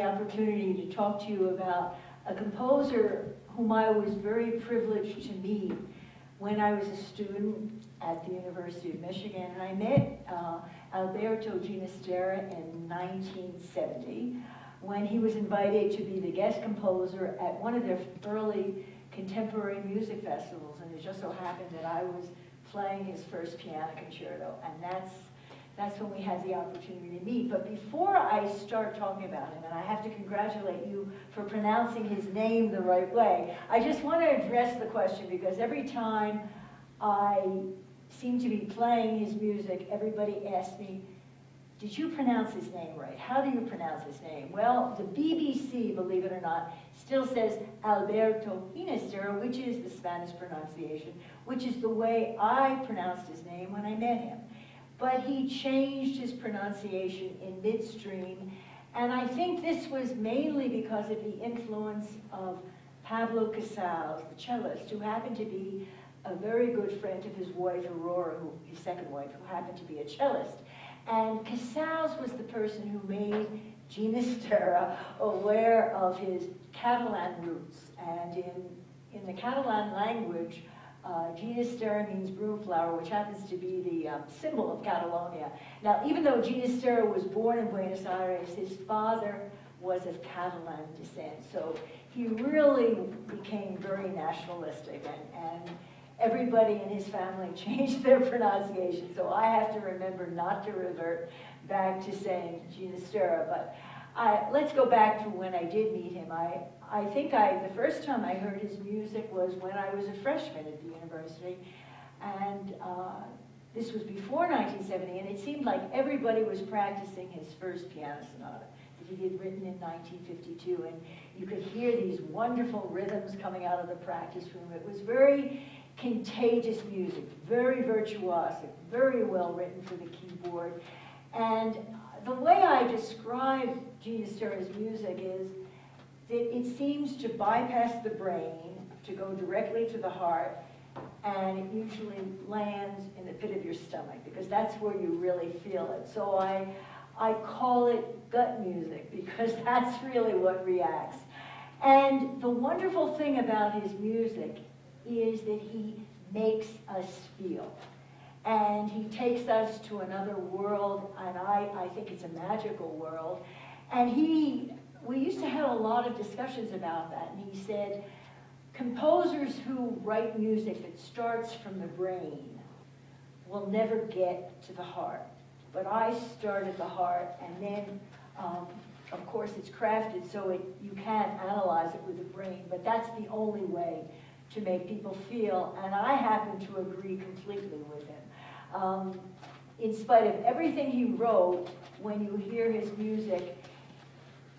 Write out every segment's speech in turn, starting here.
opportunity to talk to you about a composer whom I was very privileged to meet when I was a student at the University of Michigan. And I met Alberto Ginastera in 1970 when he was invited to be the guest composer at one of their early contemporary music festivals. And it just so happened that I was playing his first piano concerto, and that's when we had the opportunity to meet. But before I start talking about him, and I have to congratulate you for pronouncing his name the right way, I just want to address the question, because every time I seem to be playing his music, everybody asks me, did you pronounce his name right? How do you pronounce his name? Well, the BBC, believe it or not, still says Alberto Ginastera, which is the Spanish pronunciation, which is the way I pronounced his name when I met him. But he changed his pronunciation in midstream, and I think this was mainly because of the influence of Pablo Casals, the cellist, who happened to be a very good friend of his wife, Aurora, his second wife, who happened to be a cellist. And Casals was the person who made Ginastera aware of his Catalan roots. And in the Catalan language, Ginastera means broom flower, which happens to be the symbol of Catalonia. Now, even though Ginastera was born in Buenos Aires, his father was of Catalan descent. So he really became very nationalistic, and everybody in his family changed their pronunciation. So I have to remember not to revert back to saying Ginastera. But let's go back to when I did meet him. I think the first time I heard his music was when I was a freshman at the university, and this was before 1970, and it seemed like everybody was practicing his first piano sonata that he had written in 1952, and you could hear these wonderful rhythms coming out of the practice room. It was very contagious music, very virtuosic, very well written for the keyboard. And the way I describe Ginastera's music is that it seems to bypass the brain, to go directly to the heart, and it usually lands in the pit of your stomach, because that's where you really feel it. So I call it gut music, because that's really what reacts. And the wonderful thing about his music is that he makes us feel. And he takes us to another world, and I think it's a magical world. And we used to have a lot of discussions about that, and he said, composers who write music that starts from the brain will never get to the heart. But I start at the heart, and then, of course, it's crafted so you can't analyze it with the brain, but that's the only way to make people feel, and I happen to agree completely with him. In spite of everything he wrote, when you hear his music,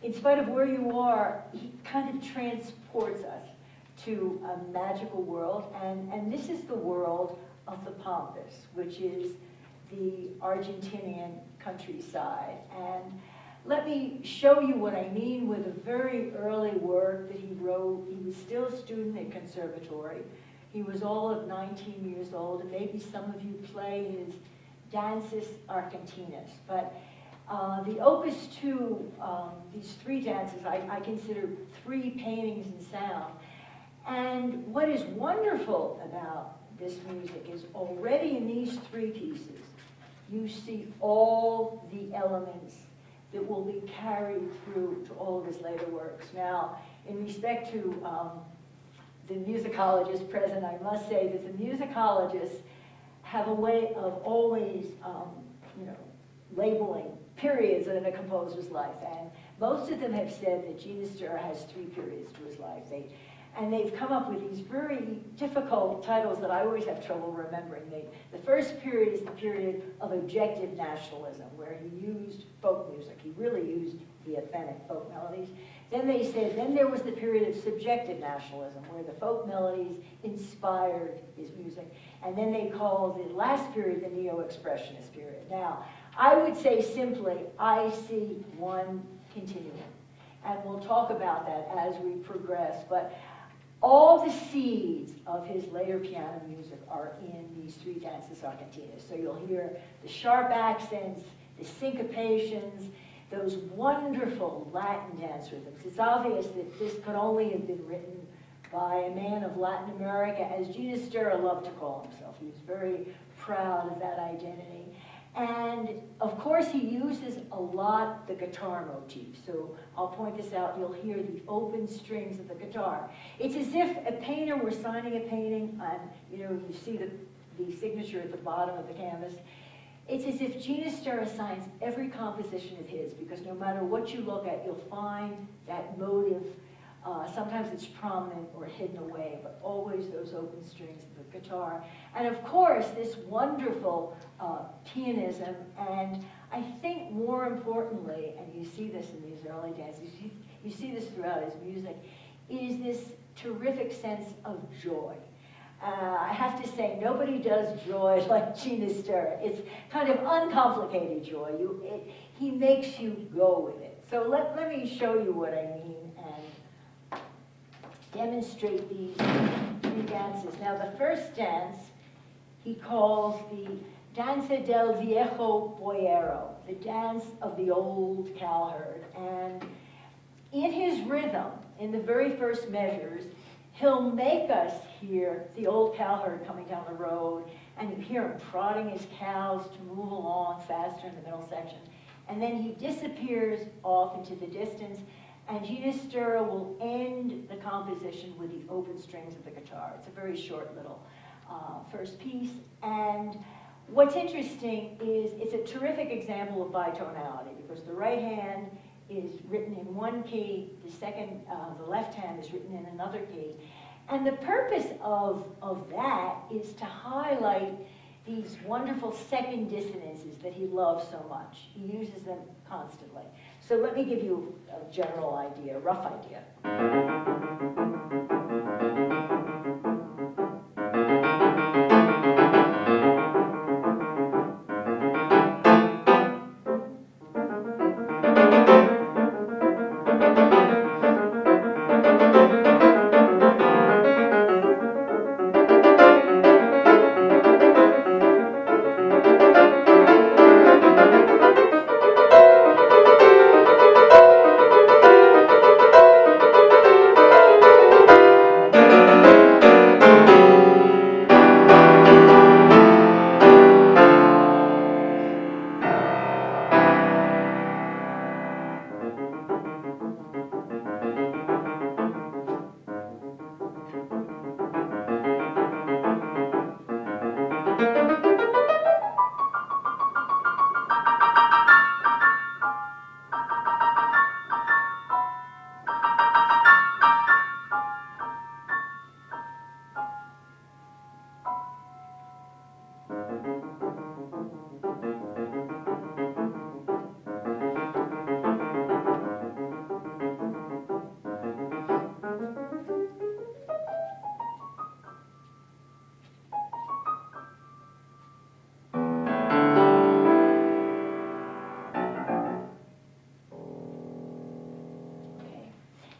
in spite of where you are, he kind of transports us to a magical world, and this is the world of the Pampas, which is the Argentinian countryside. And let me show you what I mean with a very early work that he wrote. He was still a student at conservatory. He was all of 19 years old, and maybe some of you play his Danzas Argentinas. But the Opus 2, these three dances, I consider three paintings in sound. And what is wonderful about this music is already in these three pieces, you see all the elements that will be carried through to all of his later works. Now, in respect to the musicologists present, I must say that the musicologists have a way of always, labeling periods in a composer's life. And most of them have said that Ginastera has three periods to his life. And they've come up with these very difficult titles that I always have trouble remembering. The first period is the period of objective nationalism, where he used folk music. He really used the authentic folk melodies. Then they said, then there was the period of subjective nationalism, where the folk melodies inspired his music. And then they called the last period the neo-expressionist period. Now, I would say simply, I see one continuum. And we'll talk about that as we progress. But all the seeds of his later piano music are in these three Danzas Argentinas. So you'll hear the sharp accents, the syncopations, those wonderful Latin dance rhythms. It's obvious that this could only have been written by a man of Latin America, as Ginastera loved to call himself. He was very proud of that identity. And of course, he uses a lot the guitar motif. So I'll point this out. You'll hear the open strings of the guitar. It's as if a painter were signing a painting, and you see the signature at the bottom of the canvas. It's as if Ginastera signs every composition of his, because no matter what you look at, you'll find that motive. Sometimes it's prominent or hidden away, but always those open strings of the guitar. And of course, this wonderful pianism, and I think more importantly, and you see this in these early dances, you see this throughout his music, is this terrific sense of joy. I have to say, nobody does joy like Ginastera. It's kind of uncomplicated joy. He makes you go with it. So let me show you what I mean and demonstrate these three dances. Now, the first dance he calls the Danza del Viejo Boyero, the dance of the old cowherd. And in his rhythm, in the very first measures, he'll make us hear the old cowherd coming down the road, and you hear him prodding his cows to move along faster in the middle section. And then he disappears off into the distance, and Ginastera will end the composition with the open strings of the guitar. It's a very short little first piece. And what's interesting is it's a terrific example of bitonality, because the right hand is written in one key, the left hand is written in another key. And the purpose of that is to highlight these wonderful second dissonances that he loves so much. He uses them constantly. So let me give you a general idea, a rough idea.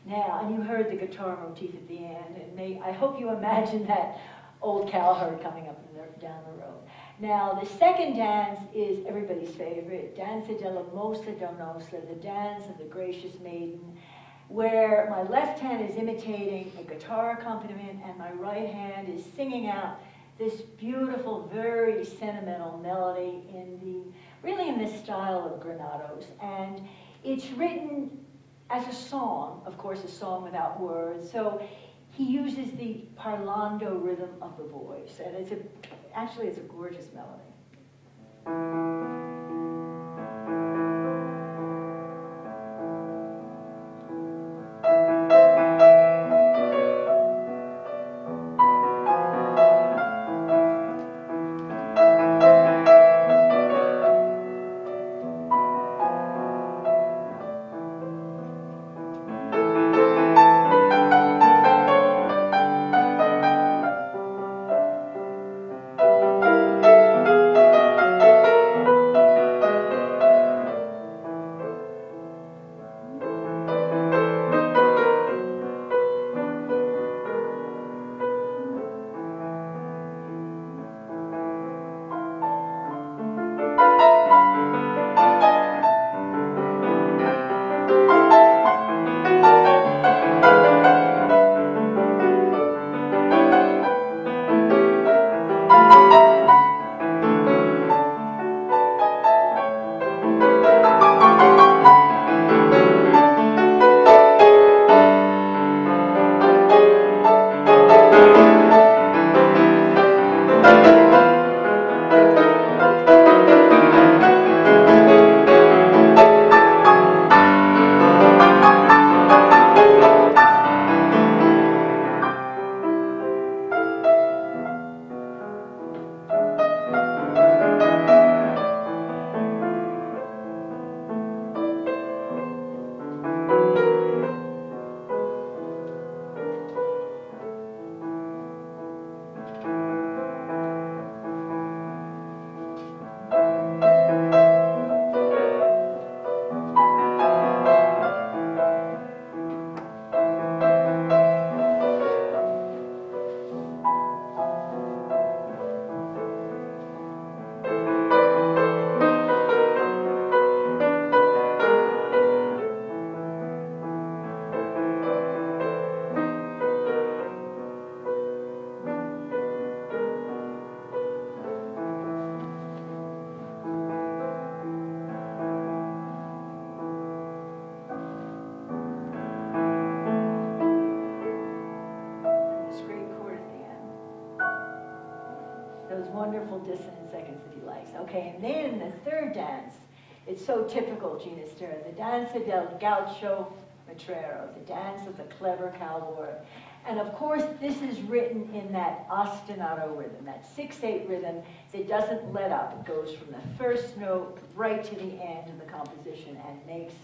Now, and you heard the guitar motif at the end, and I hope you imagine that old cowherd coming up down the road. Now, the second dance is everybody's favorite, Danza della Mossa Donosa, the dance of the gracious maiden, where my left hand is imitating a guitar accompaniment and my right hand is singing out this beautiful, very sentimental melody really in this style of Granados. And it's written as a song, of course, a song without words. So he uses the parlando rhythm of the voice, and actually it's a gorgeous melody. wonderful dissonant seconds that he likes. Okay, and then the third dance, it's so typical Ginastera, the Danza del Gaucho Matrero, the dance of the clever cowboy. And of course, this is written in that ostinato rhythm, that 6/8 rhythm that doesn't let up. It goes from the first note right to the end of the composition and makes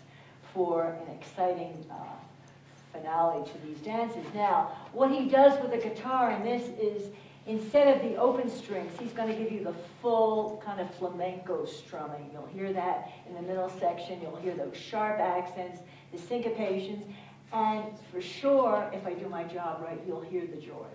for an exciting finale to these dances. Now, what he does with the guitar in this is, instead of the open strings, he's going to give you the full kind of flamenco strumming. You'll hear that in the middle section. You'll hear those sharp accents, the syncopations, and for sure, if I do my job right, you'll hear the joy.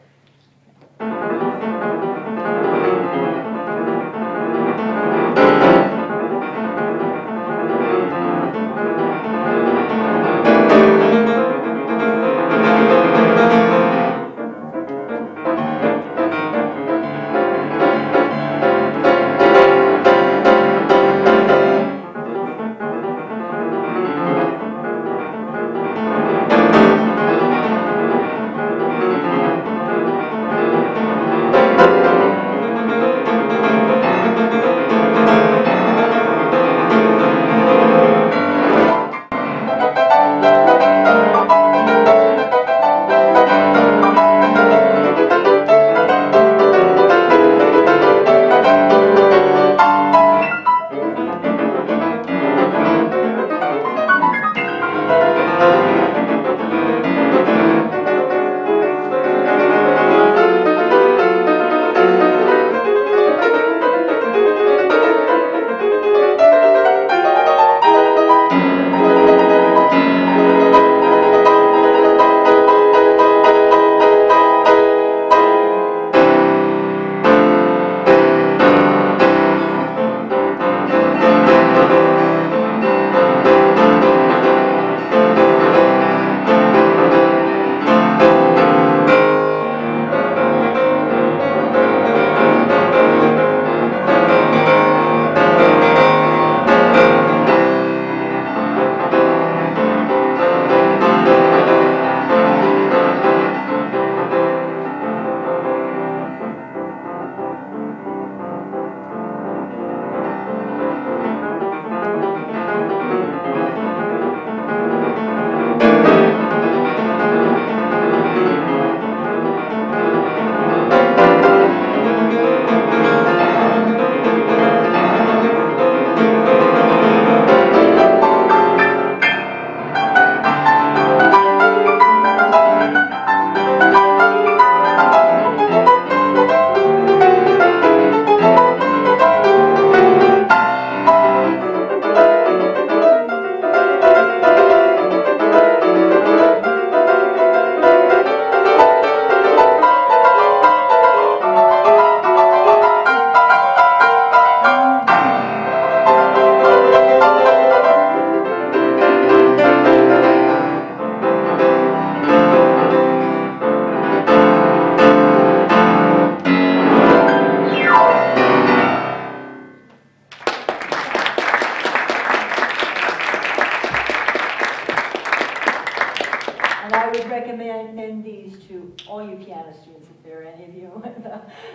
recommend these to all you piano students, if there are any of you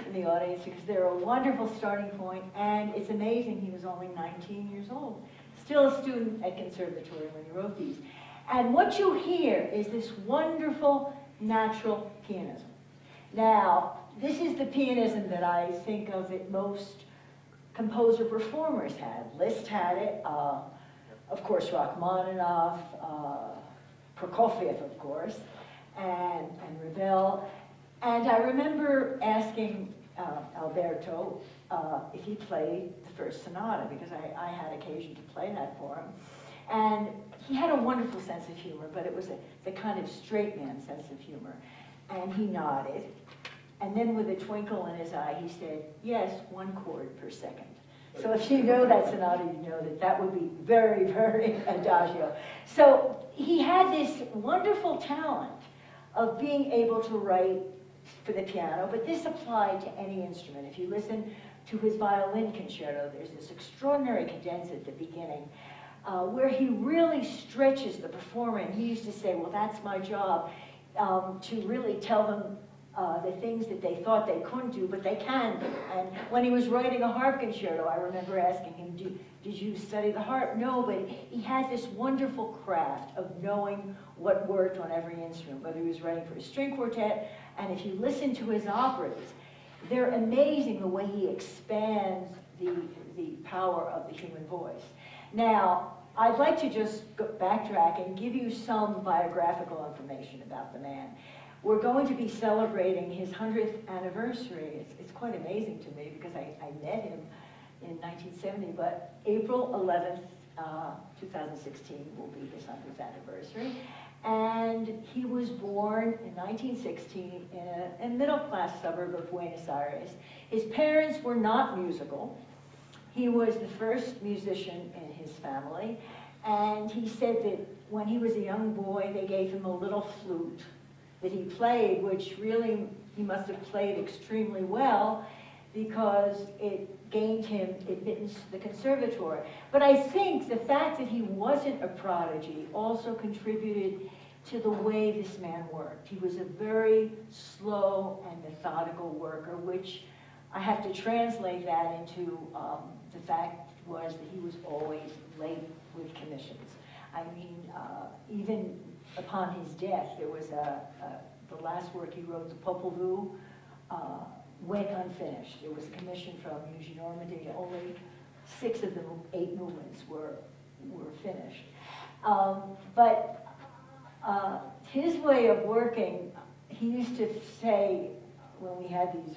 in the audience, because they're a wonderful starting point, and it's amazing he was only 19 years old. Still a student at conservatory when he wrote these. And what you hear is this wonderful natural pianism. Now, this is the pianism that I think of that most composer-performers had. Liszt had it, of course, Rachmaninoff, Prokofiev, of course, and Ravel. And I remember asking Alberto if he played the First Sonata, because I had occasion to play that for him. And he had a wonderful sense of humor, but it was the kind of straight man sense of humor. And he nodded. And then with a twinkle in his eye, he said, yes, 1 chord per second. So if you know that sonata, you know that that would be very, very adagio. So he had this wonderful talent of being able to write for the piano, but this applied to any instrument. If you listen to his violin concerto, there's this extraordinary cadenza at the beginning where he really stretches the performer. And he used to say, well, that's my job, to really tell them the things that they thought they couldn't do, but they can do. And when he was writing a harp concerto, I remember asking him, did you study the harp? No, but he had this wonderful craft of knowing what worked on every instrument, whether he was writing for a string quartet. And if you listen to his operas, they're amazing the way he expands the power of the human voice. Now, I'd like to just backtrack and give you some biographical information about the man. We're going to be celebrating his 100th anniversary. It's quite amazing to me because I met him in 1970, but April 11th, 2016 will be his 100th anniversary. And he was born in 1916 in a middle-class suburb of Buenos Aires. His parents were not musical. He was the first musician in his family, and he said that when he was a young boy, they gave him a little flute that he played, which really he must have played extremely well because it gained him admittance to the conservatory. But I think the fact that he wasn't a prodigy also contributed to the way this man worked. He was a very slow and methodical worker, which I have to translate that into the fact was that he was always late with commissions. I mean, even upon his death, there was the last work he wrote, the Popol Vuh, went unfinished. There was a commission from Eugene Normandy. Only 6 of the 8 movements were finished. But his way of working, he used to say, when we had these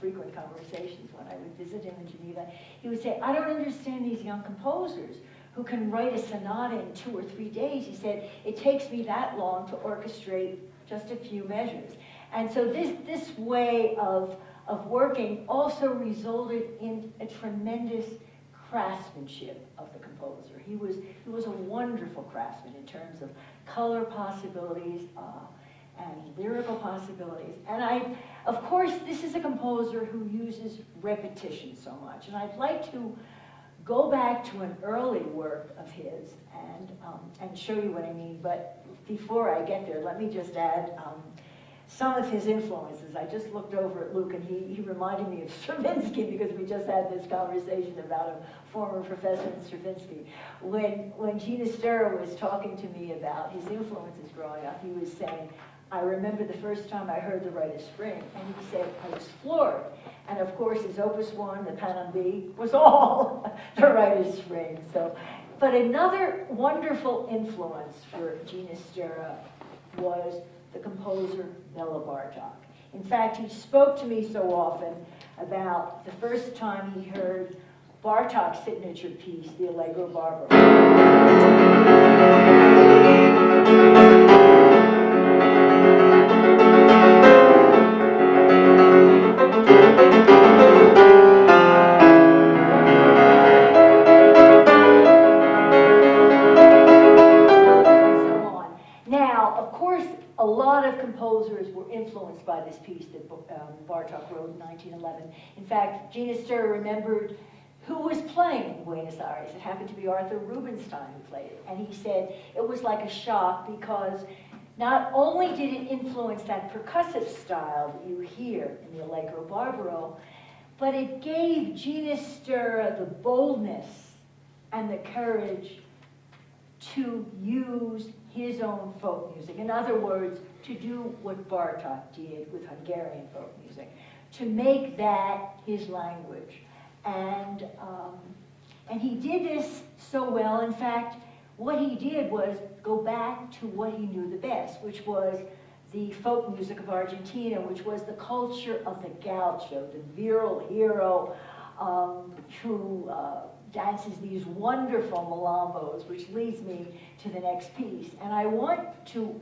frequent conversations when I would visit him in Geneva, he would say, I don't understand these young composers who can write a sonata in 2 or 3 days. He said, it takes me that long to orchestrate just a few measures. And so this way of working also resulted in a tremendous craftsmanship of the composer. He was a wonderful craftsman in terms of color possibilities and lyrical possibilities. And of course, this is a composer who uses repetition so much. And I'd like to go back to an early work of his and show you what I mean. But before I get there, let me just add some of his influences. I just looked over at Luke, and he reminded me of Stravinsky because we just had this conversation about a former professor in Stravinsky. When Ginastera was talking to me about his influences growing up, he was saying, I remember the first time I heard the Rite of Spring, and he said, I was floored. And of course, his Opus 1, the Panem B, was all the Rite of Spring. So, but another wonderful influence for Ginastera was the composer Bela Bartok. In fact, he spoke to me so often about the first time he heard Bartok's signature piece, the Allegro Barbaro. A lot of composers were influenced by this piece that Bartok wrote in 1911. In fact, Ginastera remembered who was playing in Buenos Aires. It happened to be Arthur Rubinstein who played it. And he said it was like a shock because not only did it influence that percussive style that you hear in the Allegro Barbaro, but it gave Ginastera the boldness and the courage to use his own folk music. In other words, to do what Bartok did with Hungarian folk music, to make that his language. And he did this so well. In fact, what he did was go back to what he knew the best, which was the folk music of Argentina, which was the culture of the gaucho, the virile hero who dances these wonderful malambos, which leads me to the next piece. And I want to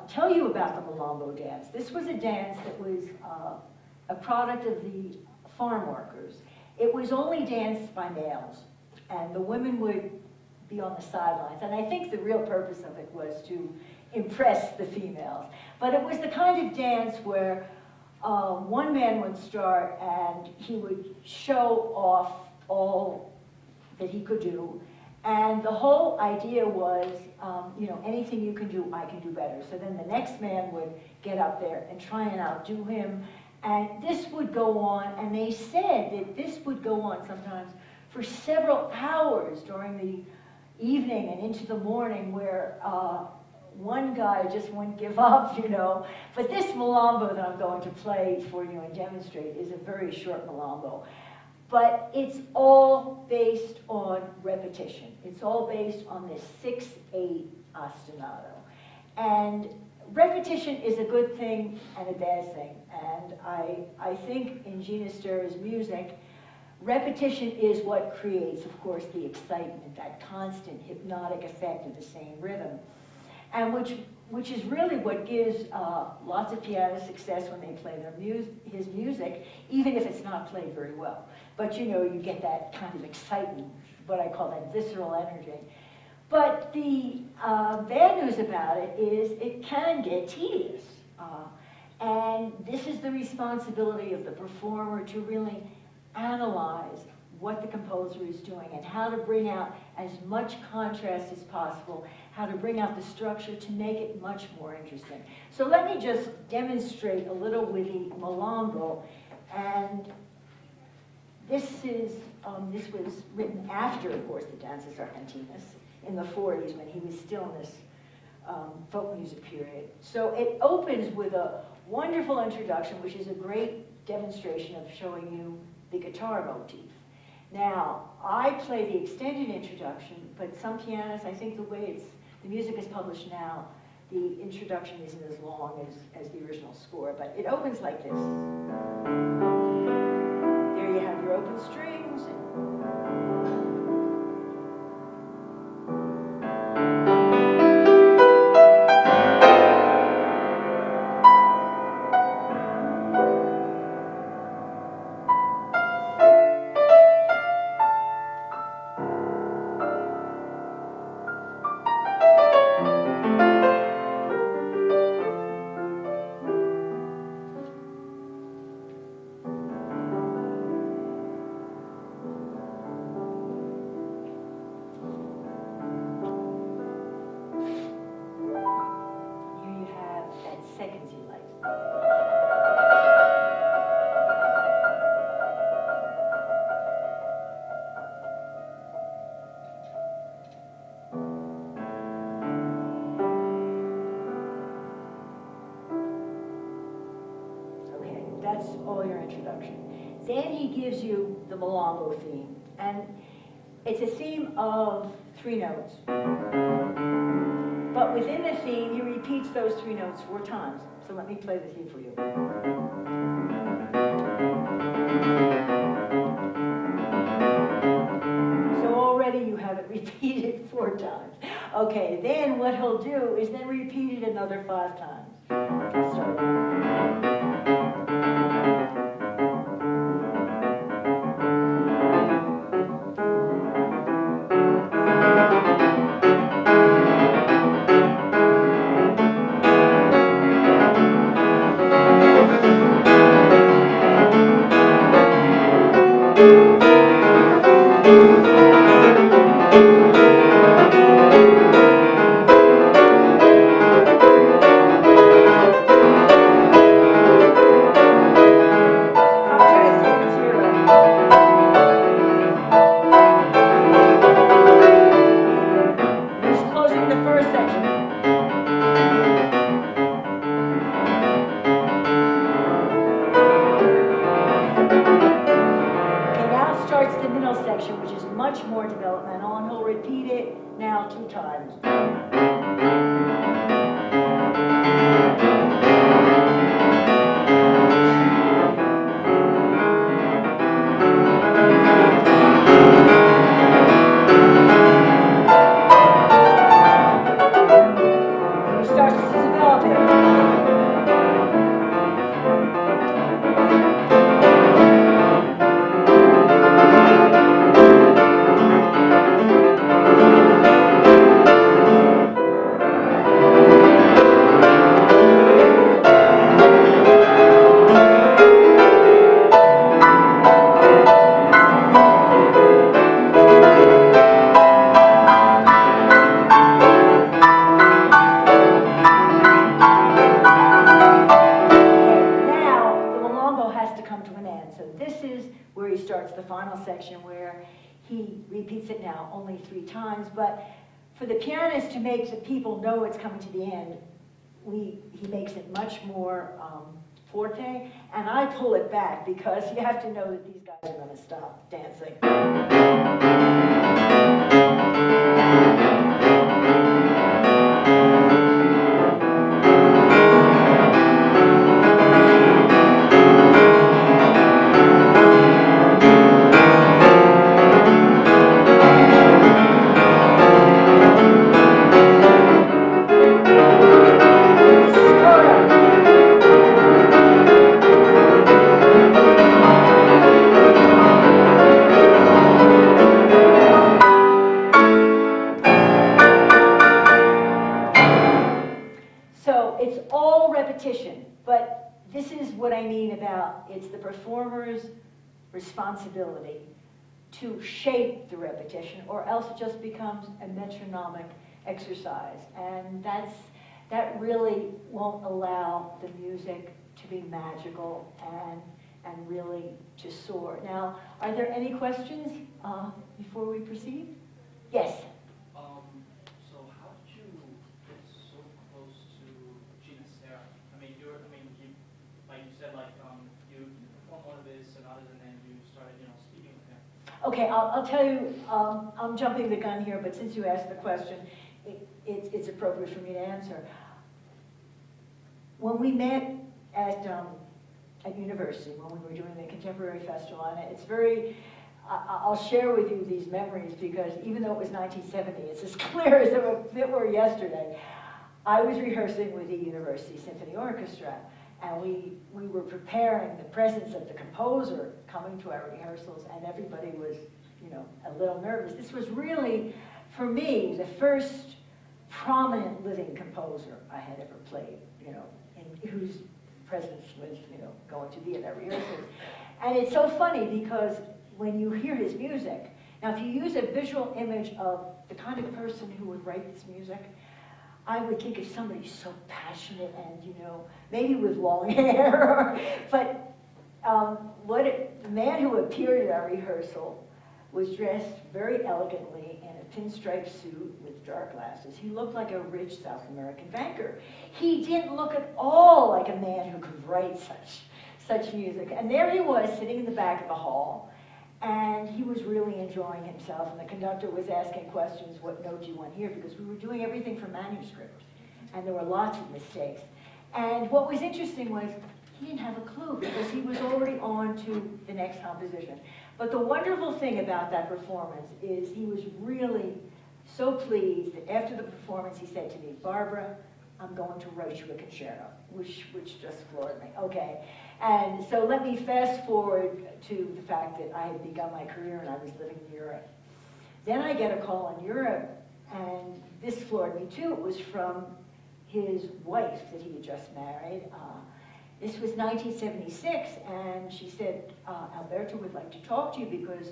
tell you about the malambo dance. This was a dance that was a product of the farm workers. It was only danced by males, and the women would be on the sidelines. And I think the real purpose of it was to impress the females. But it was the kind of dance where one man would start and he would show off all that he could do, And the whole idea was, anything you can do, I can do better. So then the next man would get up there and try and outdo him. And this would go on, and they said that this would go on sometimes for several hours during the evening and into the morning, where one guy just wouldn't give up, But this malambo that I'm going to play for you and demonstrate is a very short malambo. But it's all based on repetition. It's all based on this 6/8 ostinato. And repetition is a good thing and a bad thing. And I think in Ginastera's music, repetition is what creates, of course, the excitement, that constant hypnotic effect of the same rhythm. And which is really what gives lots of pianists success when they play his music, even if it's not played very well. But you get that kind of excitement, what I call that visceral energy. But the bad news about it is it can get tedious. And this is the responsibility of the performer to really analyze what the composer is doing and how to bring out as much contrast as possible, how to bring out the structure to make it much more interesting. So let me just demonstrate a little with the malambo. And this was written after, of course, the Danzas Argentinas in the 40s when he was still in this folk music period. So it opens with a wonderful introduction, which is a great demonstration of showing you the guitar motif. Now, I play the extended introduction, but some pianists, I think the way the music is published now, the introduction isn't as long as the original score, but it opens like this. There you have your open strings. That's all your introduction. Then he gives you the malambo theme, and it's a theme of 3 notes. But within the theme, he repeats those 3 notes 4 times. So let me play the theme for you. So already you have it repeated 4 times. Okay, then what he'll do is then repeat it another 5 times. So, which is much more developmental, and he'll repeat it now 2 times. He starts to develop it. he repeats it now only 3 times, but for the pianist to make the people know it's coming to the end, he makes it much more forte, and I pull it back because you have to know that these guys are going to stop dancing. But this is what I mean about it's the performer's responsibility to shape the repetition, or else it just becomes a metronomic exercise. And that really won't allow the music to be magical and really to soar. Now, are there any questions before we proceed? Yes? Okay, I'll tell you, I'm jumping the gun here, but since you asked the question, it's appropriate for me to answer. When we met at university, when we were doing the Contemporary Festival, and it's very, I'll share with you these memories because even though it was 1970, it's as clear as if it were yesterday. I was rehearsing with the University Symphony Orchestra, and we were preparing the presence of the composer coming to our rehearsals, and everybody was, a little nervous. This was really, for me, the first prominent living composer I had ever played, in whose presence was, going to be at our rehearsals. And it's so funny because when you hear his music, now if you use a visual image of the kind of person who would write this music, I would think of somebody so passionate and, maybe with long hair. But the man who appeared at our rehearsal was dressed very elegantly in a pinstripe suit with dark glasses. He looked like a rich South American banker. He didn't look at all like a man who could write such music. And there he was sitting in the back of the hall, and he was really enjoying himself, and the conductor was asking questions, what note do you want here? Because we were doing everything from manuscript, and there were lots of mistakes. And what was interesting was he didn't have a clue because he was already on to the next composition. But the wonderful thing about that performance is he was really so pleased that after the performance he said to me, Barbara, I'm going to write you a concerto, which just floored me. Okay. And so let me fast forward to the fact that I had begun my career and I was living in Europe. Then I get a call in Europe, and this floored me too. It was from his wife that he had just married. This was 1976, and she said, Alberto would like to talk to you because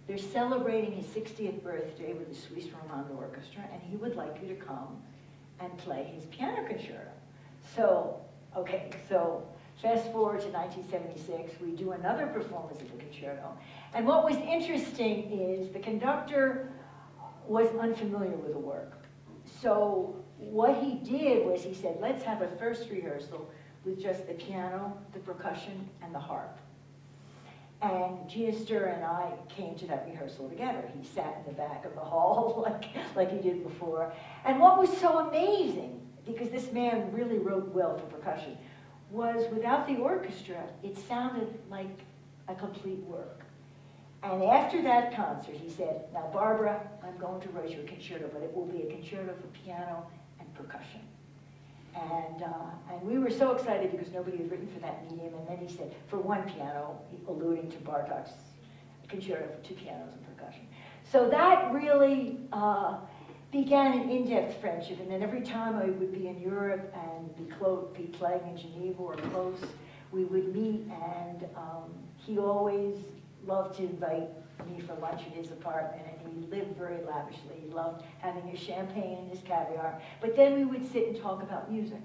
they're celebrating his 60th birthday with the Swiss Romand Orchestra, and he would like you to come and play his piano concerto. So, okay, so fast forward to 1976, we do another performance of the concerto. And what was interesting is the conductor was unfamiliar with the work. So what he did was he said, let's have a first rehearsal with just the piano, the percussion, and the harp. And Ginastera and I came to that rehearsal together. He sat in the back of the hall like he did before. And what was so amazing, because this man really wrote well for percussion, was without the orchestra, it sounded like a complete work. And after that concert, he said, now Barbara, I'm going to write you a concerto, but it will be a concerto for piano and percussion. And we were so excited because nobody had written for that medium. And then he said, for one piano, alluding to Bartók's concerto for 2 pianos and percussion. So that really began an in-depth friendship. And then every time I would be in Europe and be playing in Geneva or close, we would meet. And he always loved to invite me for lunch in his apartment, and he lived very lavishly. He loved having his champagne and his caviar. But then we would sit and talk about music,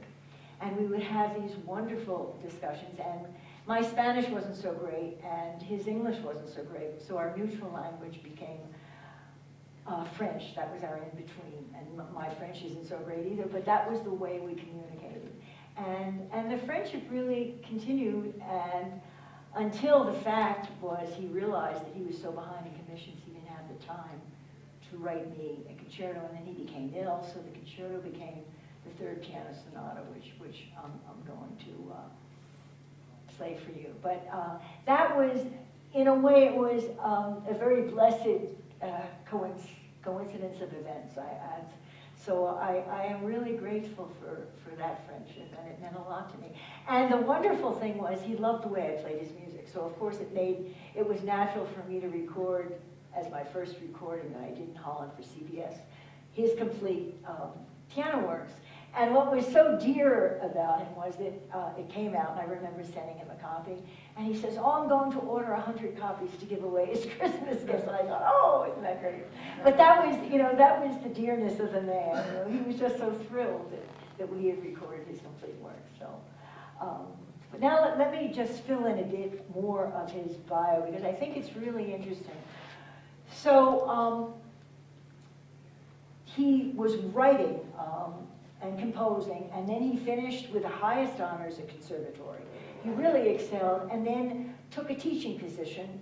and we would have these wonderful discussions. And my Spanish wasn't so great, and his English wasn't so great, so our mutual language became French. That was our in-between. And my French isn't so great either, but that was the way we communicated. And the friendship really continued, and until the fact was he realized that he was so behind in commissions he didn't have the time to write me a concerto, and then he became ill, so the concerto became the third piano sonata, which I'm going to play for you. But that was, in a way, it was a very blessed coincidence of events. So I am really grateful for that friendship, and it meant a lot to me. And the wonderful thing was he loved the way I played his music. So of course it was natural for me to record, as my first recording that I did in Holland for CBS, his complete piano works. And what was so dear about him was that it came out, and I remember sending him a copy, and he says, "Oh, I'm going to order 100 copies to give away as Christmas gifts." And I thought, "Oh, isn't that great?" But that was the dearness of the man. He was just so thrilled that we had recorded his complete work. So, but now let me just fill in a bit more of his bio, because I think it's really interesting. So he was writing and composing, and then he finished with the highest honors at conservatory. He really excelled, and then took a teaching position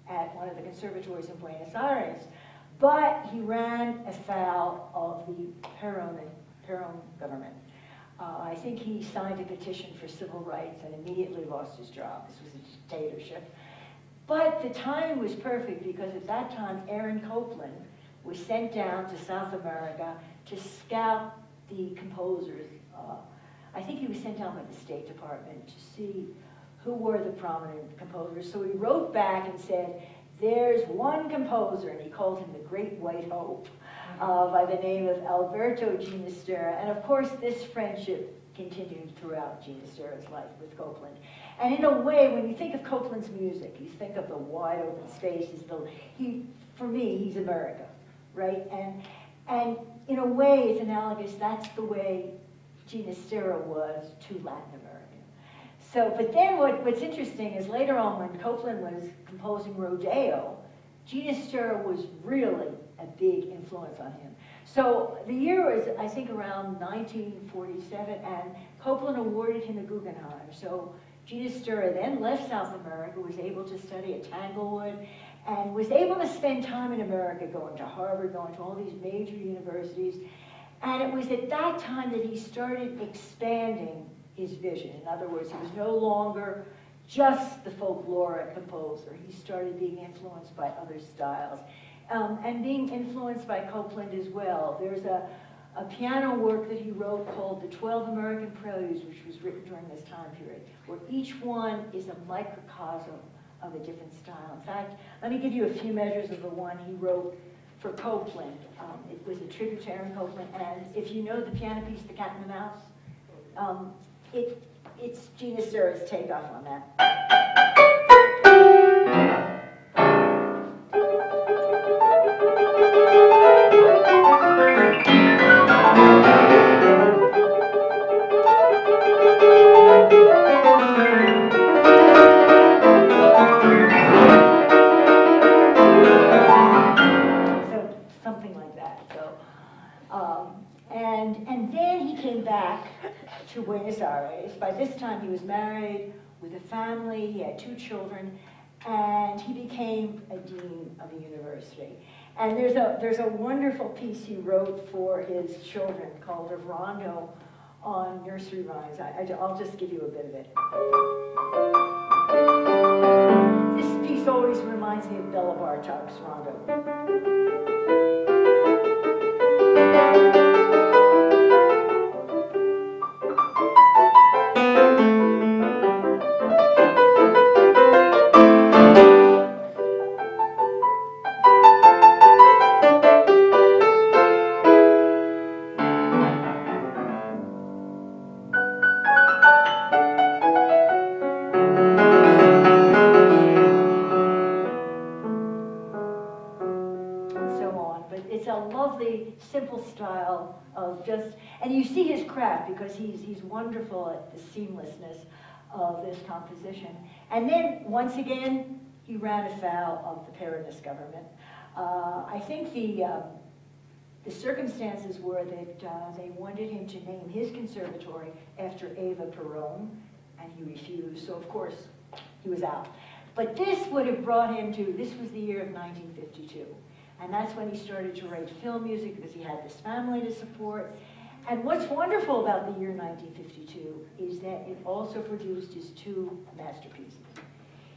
at one of the conservatories in Buenos Aires. But he ran afoul of the Perón government. I think he signed a petition for civil rights and immediately lost his job. This was a dictatorship. But the timing was perfect, because at that time, Aaron Copland was sent down to South America to scout the composers. I think he was sent down by the State Department to see who were the prominent composers. So he wrote back and said, "There's one composer," and he called him the Great White Hope, by the name of Alberto Ginastera. And of course, this friendship continued throughout Ginastera's life with Copland. And in a way, when you think of Copland's music, you think of the wide open spaces. For me, he's America, right? And in a way, it's analogous. That's the way Ginastera was to Latin America. So, but then what's interesting is later on, when Copland was composing Rodeo, Ginastera was really a big influence on him. So the year was, I think, around 1947, and Copland awarded him a Guggenheim. So Ginastera then left South America, was able to study at Tanglewood, and was able to spend time in America, going to Harvard, going to all these major universities. And it was at that time that he started expanding his vision. In other words, he was no longer just the folkloric composer. He started being influenced by other styles, and being influenced by Copland as well. There's a piano work that he wrote called The 12 American Preludes, which was written during this time period, where each one is a microcosm of a different style. In fact, let me give you a few measures of the one he wrote for Copland. It was a tribute to Aaron Copland, and if you know the piano piece, The Cat and the Mouse, it's Ginastera's takeoff on that. And then he came back to Buenos Aires. By this time, he was married with a family. He had 2 children, and he became a dean of the university. And there's a wonderful piece he wrote for his children called a rondo on nursery rhymes. I'll just give you a bit of it. This piece always reminds me of Bela Bartok's rondo. Simple style of just, and you see his craft because he's wonderful at the seamlessness of this composition. And then, once again, he ran afoul of the Peronist government. I think the circumstances were that they wanted him to name his conservatory after Eva Perón, and he refused, so of course he was out. But this would have brought him to, this was the year of 1952, and that's when he started to write film music because he had this family to support. And what's wonderful about the year 1952 is that it also produced his two masterpieces.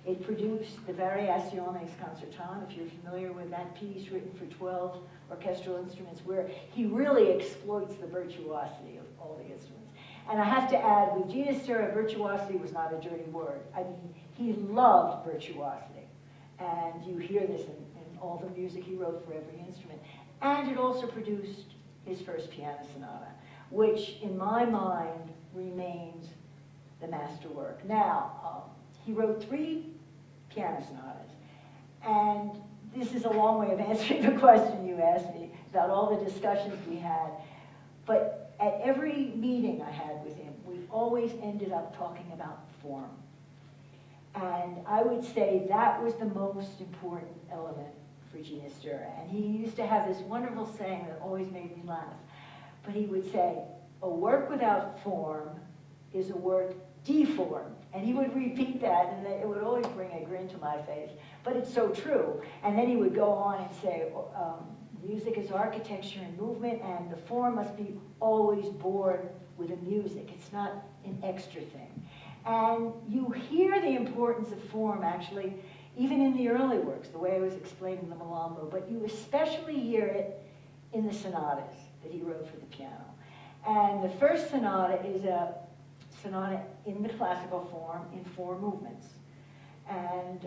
It produced the Variaciones Concertante, if you're familiar with that piece written for 12 orchestral instruments, where he really exploits the virtuosity of all the instruments. And I have to add, with Ginastera, virtuosity was not a dirty word. I mean, he loved virtuosity. And you hear this in all the music he wrote for every instrument. And it also produced his first piano sonata, which in my mind remains the masterwork. Now, he wrote 3 piano sonatas, and this is a long way of answering the question you asked me about all the discussions we had, but at every meeting I had with him, we always ended up talking about form. And I would say that was the most important element for Ginastera. And he used to have this wonderful saying that always made me laugh. But he would say, a work without form is a work deformed. And he would repeat that, and it would always bring a grin to my face. But it's so true. And then he would go on and say, music is architecture and movement, and the form must be always born with the music. It's not an extra thing. And you hear the importance of form, actually, even in the early works, the way I was explaining the Malambo, but you especially hear it in the sonatas that he wrote for the piano. And the first sonata is a sonata in the classical form in 4 movements. And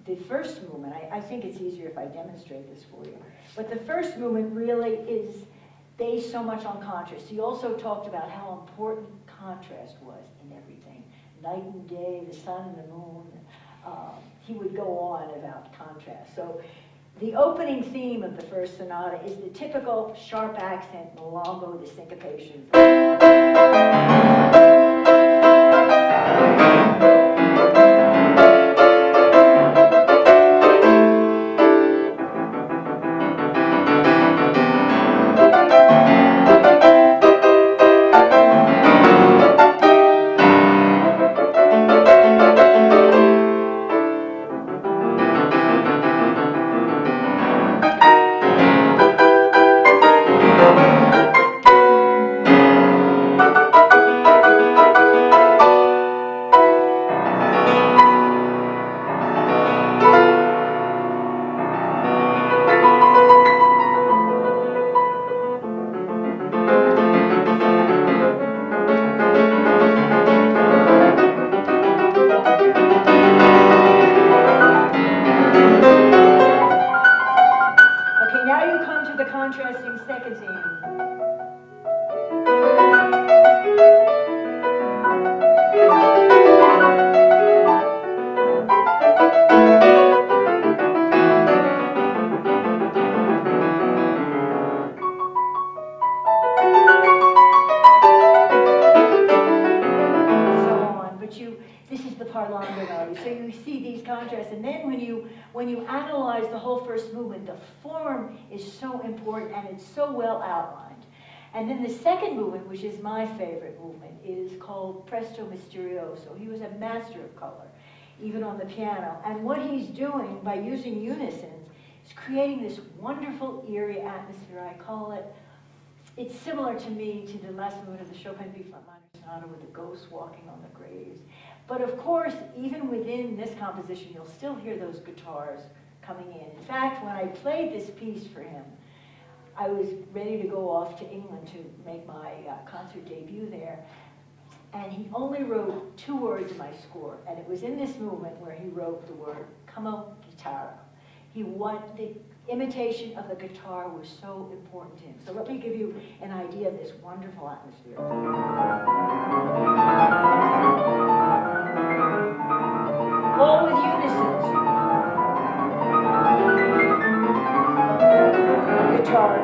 the first movement, I think it's easier if I demonstrate this for you, but the first movement really is based so much on contrast. He also talked about how important contrast was in everything. Night and day, the sun and the moon. He would go on about contrast. So the opening theme of the first sonata is the typical sharp accent Malambo, the syncopation. When you analyze the whole first movement, the form is so important and it's so well outlined. And then the second movement, which is my favorite movement, is called Presto Misterioso. He was a master of color, even on the piano. And what he's doing by using unisons is creating this wonderful, eerie atmosphere. I call it, it's similar to me to the last movement of the Chopin B-flat minor sonata with the ghosts walking on the graves. But of course, even within this composition, you'll still hear those guitars coming in. In fact, when I played this piece for him, I was ready to go off to England to make my concert debut there. And he only wrote 2 words in my score. And it was in this movement where he wrote the word, como guitarra. The imitation of the guitar was so important to him. So let me give you an idea of this wonderful atmosphere. All with unisons. Guitar.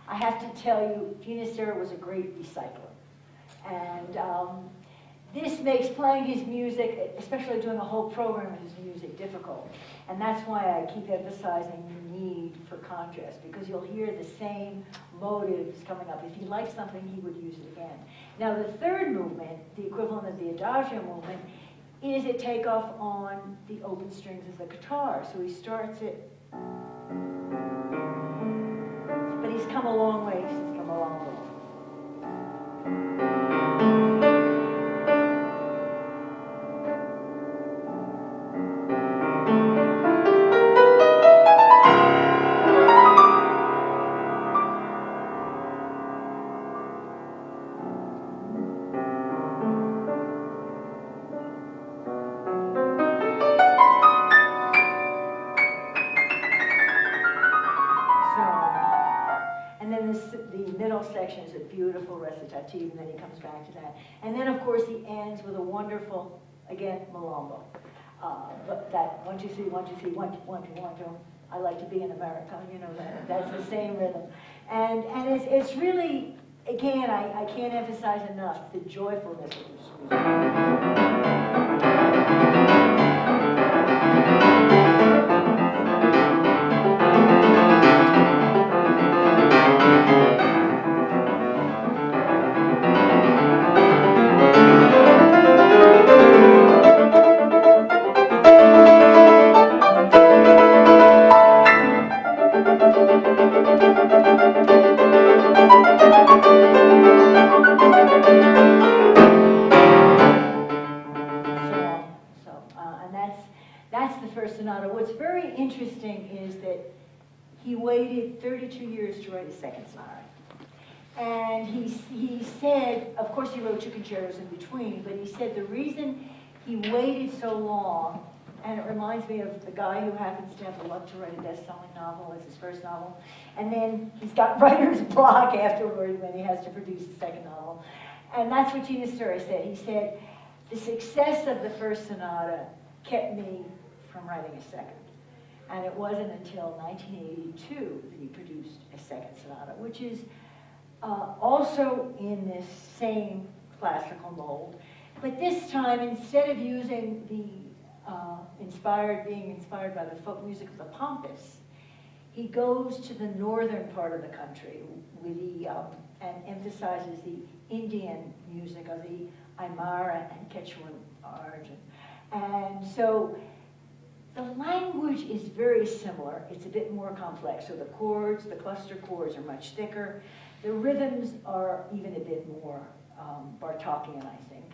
I have to tell you, Ginastera was a great recycler. And this makes playing his music, especially doing a whole program of his music, difficult. And that's why I keep emphasizing the need for contrast, because you'll hear the same motives coming up. If he likes something, he would use it again. Now, the third movement, the equivalent of the adagio movement, is a takeoff on the open strings of the guitar. So he starts it, but he's come a long way. He's come a long way. Section is a beautiful recitative, and then he comes back to that. And then, of course, he ends with a wonderful, again, malombo. But that 1, 2, 3, 1, 2, 3, 1, 2, 1, 2, 1, 2. I like to be in America, you know that. That's the same rhythm. And it's really, again, I can't emphasize enough the joyfulness of this music. That's the First Sonata. What's very interesting is that he waited 32 years to write his second sonata. And he said, of course he wrote two concertos in between, but he said the reason he waited so long, and it reminds me of the guy who happens to have the luck to write a best-selling novel as his first novel, and then he's got writer's block afterward when he has to produce the second novel. And that's what Ginastera said. He said, the success of the First Sonata kept me from writing a second. And it wasn't until 1982 that he produced a second sonata, which is also in this same classical mold. But this time, instead of using the being inspired by the folk music of the Pampas, he goes to the northern part of the country with and emphasizes the Indian music of the Aymara and Quechuan origin. And so the language is very similar. It's a bit more complex. So the chords, the cluster chords are much thicker. The rhythms are even a bit more Bartokian, I think.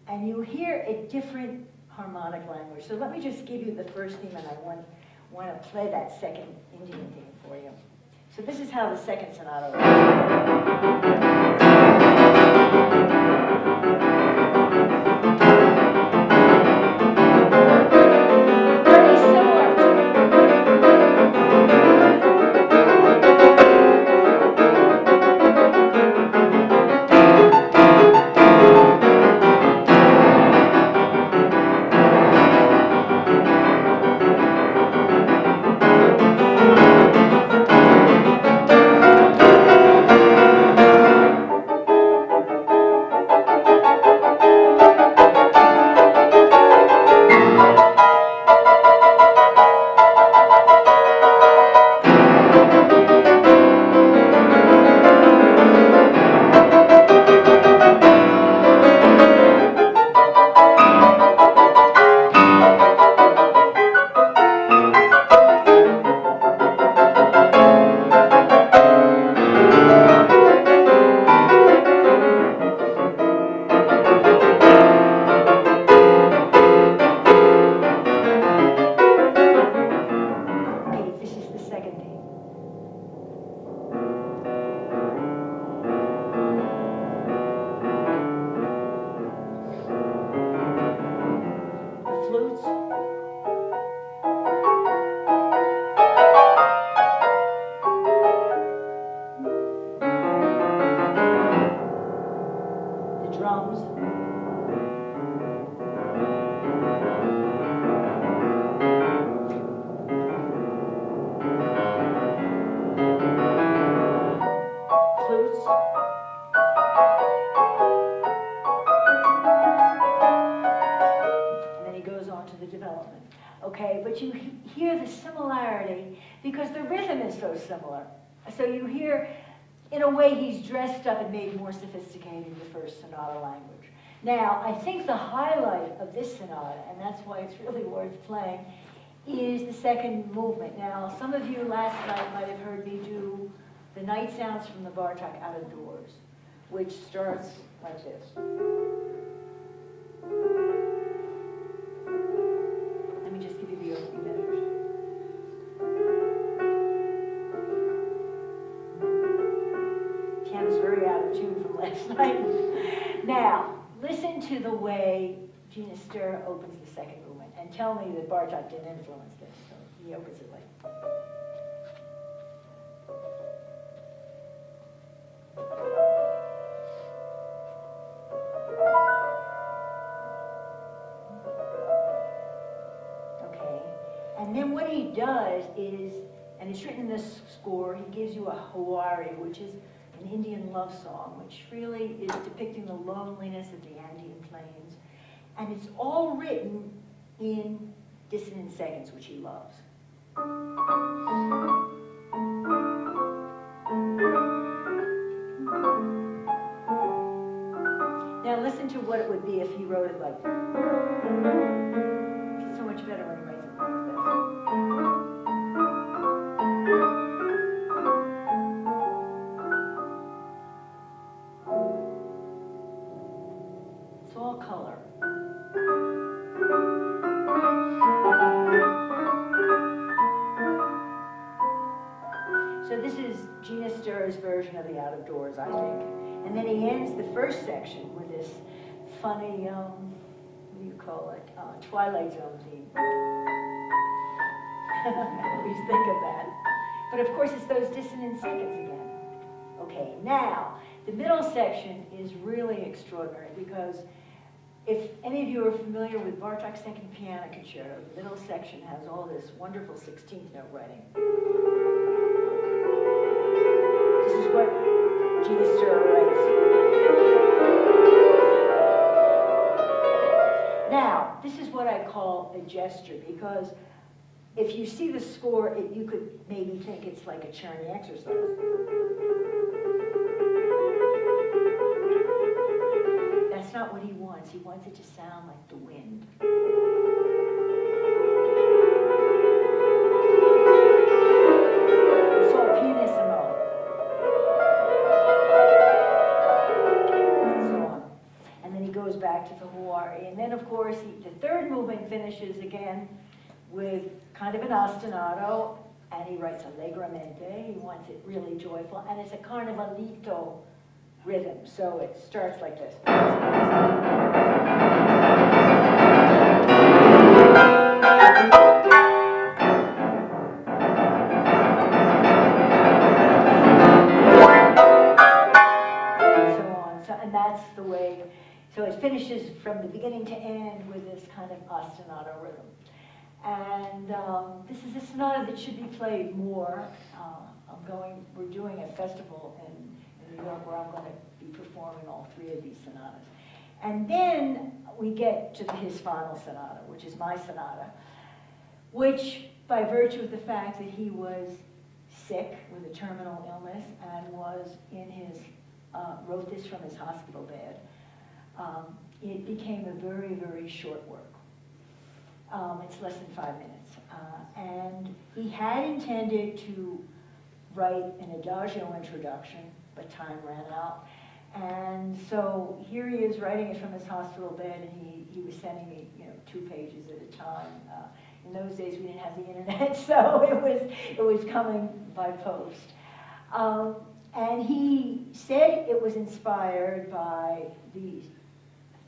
And you hear a different harmonic language. So let me just give you the first theme, and I want to play that second Indian theme for you. So this is how the second sonata okay? But you hear the similarity because the rhythm is so similar. So you hear, in a way, he's dressed up and made more sophisticated the first sonata language. Now, I think the highlight of this sonata, and that's why it's really worth playing, is the second movement. Now, some of you last night might have heard me do the night sounds from the Bartók Out of Doors, which starts like this. Let me just give you the opening measures. Piano's very out of tune from last night. Now, listen to the way Ginastera opens the second movement, and tell me that Bartók didn't influence this. So he opens it like. Okay, and then what he does is, and it's written in this score, he gives you a Hawari, which is an Indian love song, which really is depicting the loneliness of the Andean plains. And it's all written in dissonant seconds, which he loves. Now listen to what it would be if he wrote it like it's so much better when he writes it like this. Color. So this is Ginastera's version of the Out of Doors, I think. And then he ends the first section with this funny, what do you call it, Twilight Zone theme. I always think of that. But of course it's those dissonant seconds again. Okay, now, the middle section is really extraordinary because if any of you are familiar with Bartók's Second Piano Concerto, the middle section has all this wonderful 16th note writing. This is what Ginastera writes. Now, this is what I call a gesture, because if you see the score, you could maybe think it's like a Czerny exercise. That's not what he wants. He wants it to sound like the wind. It's all pianissimo. And so on. And then he goes back to the Hawari. And then, of course, the third movement finishes again with kind of an ostinato, and he writes allegramente. He wants it really joyful, and it's a carnavalito rhythm, so it starts like this. And so on. So, and that's the way, so it finishes from the beginning to end with this kind of ostinato rhythm. And this is a sonata that should be played more. We're doing a festival in New York where I'm going to be performing all three of these sonatas. And then we get to his final sonata, which is my sonata, which, by virtue of the fact that he was sick with a terminal illness and was in his, wrote this from his hospital bed, it became a very, very short work. It's less than 5 minutes. And he had intended to write an adagio introduction, but time ran out. And so here he is writing it from his hospital bed, and he was sending me, 2 pages at a time. In those days, we didn't have the internet, so it was coming by post. And he said it was inspired by the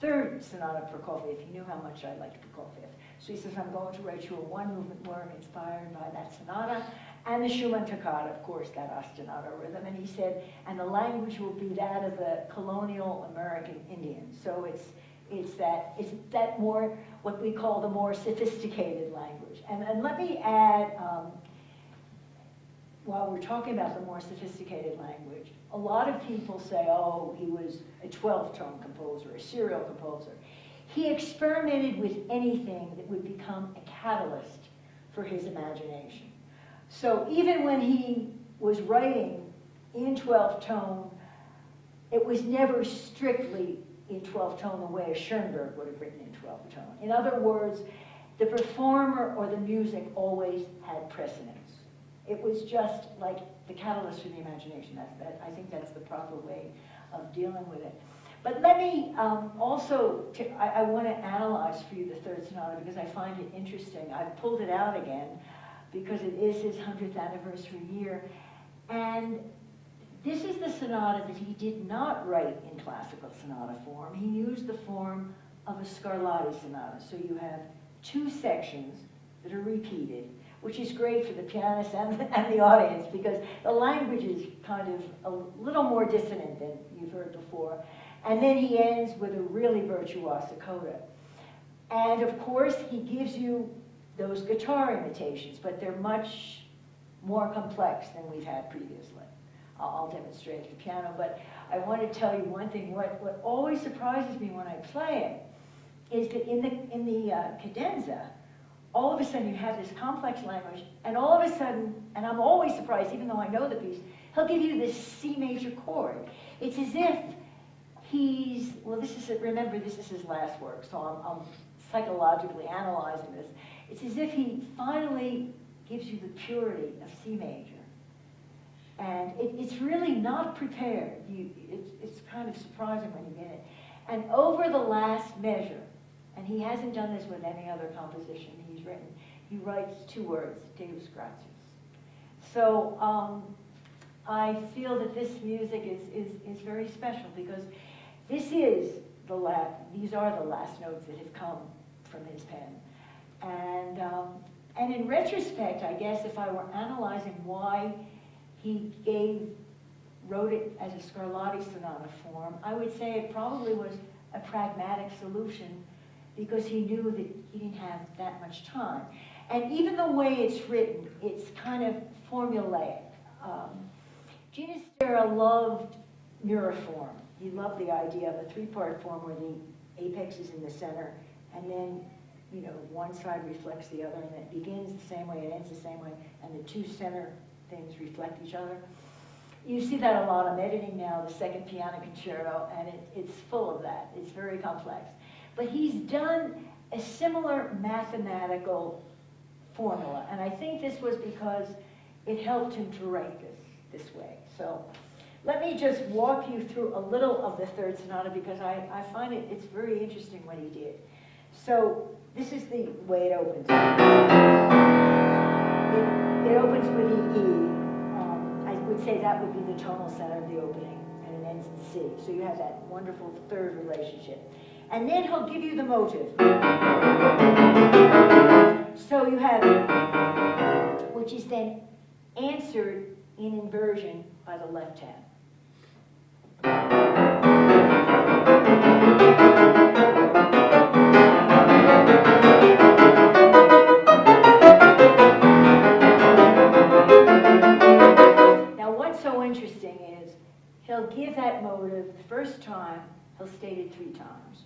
Third Sonata Prokofiev. He knew how much I liked Prokofiev. So he says, I'm going to write you a one-movement work inspired by that sonata, and the Schumann toccata, of course, that ostinato rhythm. And he said, and the language will be that of the colonial American Indian. So it's that more, what we call the more sophisticated language. And let me add, while we're talking about the more sophisticated language, a lot of people say, oh, he was a 12-tone composer, a serial composer. he experimented with anything that would become a catalyst for his imagination. So even when he was writing in 12th tone, it was never strictly in 12th tone the way a Schoenberg would have written in 12th tone. In other words, the performer or the music always had precedence. It was just like the catalyst for the imagination. I think that's the proper way of dealing with it. But let me also, I want to analyze for you the Third Sonata because I find it interesting. I've pulled it out again because it is his 100th anniversary year. And this is the sonata that he did not write in classical sonata form. He used the form of a Scarlatti sonata. So you have two sections that are repeated, which is great for the pianist and the audience because the language is kind of a little more dissonant than you've heard before. And then he ends with a really virtuosa coda. And of course, he gives you those guitar imitations, but they're much more complex than we've had previously. I'll demonstrate the piano, but I want to tell you one thing. What always surprises me when I play it is that in the cadenza, all of a sudden you have this complex language, and all of a sudden, and I'm always surprised, even though I know the piece, he'll give you this C major chord. It's as if he's, well, remember, this is his last work, so I'm psychologically analyzing this. It's as if he finally gives you the purity of C major. And it's really not prepared. It's kind of surprising when you get it. And over the last measure, and he hasn't done this with any other composition he's written, he writes two words, Deus gratias. So I feel that this music is very special because these are the last notes that have come from his pen. And in retrospect, I guess if I were analyzing why he wrote it as a Scarlatti sonata form, I would say it probably was a pragmatic solution because he knew that he didn't have that much time. And even the way it's written, it's kind of formulaic. Ginastera loved mirror form. He loved the idea of a three-part form where the apex is in the center, and then one side reflects the other, and it begins the same way, it ends the same way, and the two center things reflect each other. You see that a lot. I'm editing now the second piano concerto, and it's full of that. It's very complex. But he's done a similar mathematical formula, and I think this was because it helped him to write this way. So let me just walk you through a little of the Third Sonata because I find it's very interesting what he did. So this is the way it opens. It opens with the E. I would say that would be the tonal center of the opening, and it ends in C. So you have that wonderful third relationship. And then he'll give you the motive. So you have, which is then answered in inversion by the left hand. Now what's so interesting is he'll give that motive the first time, he'll state it 3 times.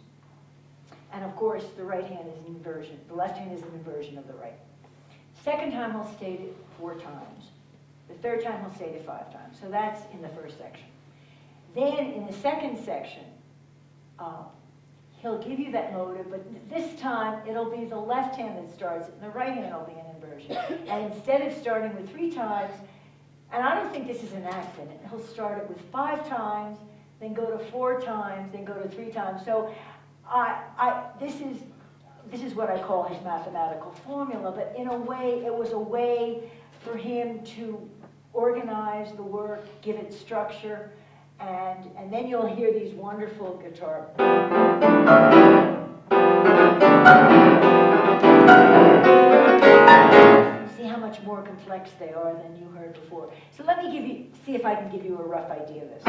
And of course, the right hand is an inversion. The left hand is an inversion of the right. Second time, he'll state it 4 times. The third time, he'll state it 5 times. So that's in the first section. Then in the second section, he'll give you that motive, but this time, it'll be the left hand that starts it, and the right hand will be an inversion. And instead of starting with 3 times, and I don't think this is an accident, he'll start it with 5 times, then go to 4 times, then go to 3 times. So this is what I call his mathematical formula, but in a way, it was a way for him to organize the work, give it structure, and then you'll hear these wonderful guitar. See how much more complex they are than you heard before. So let me see if I can give you a rough idea of this.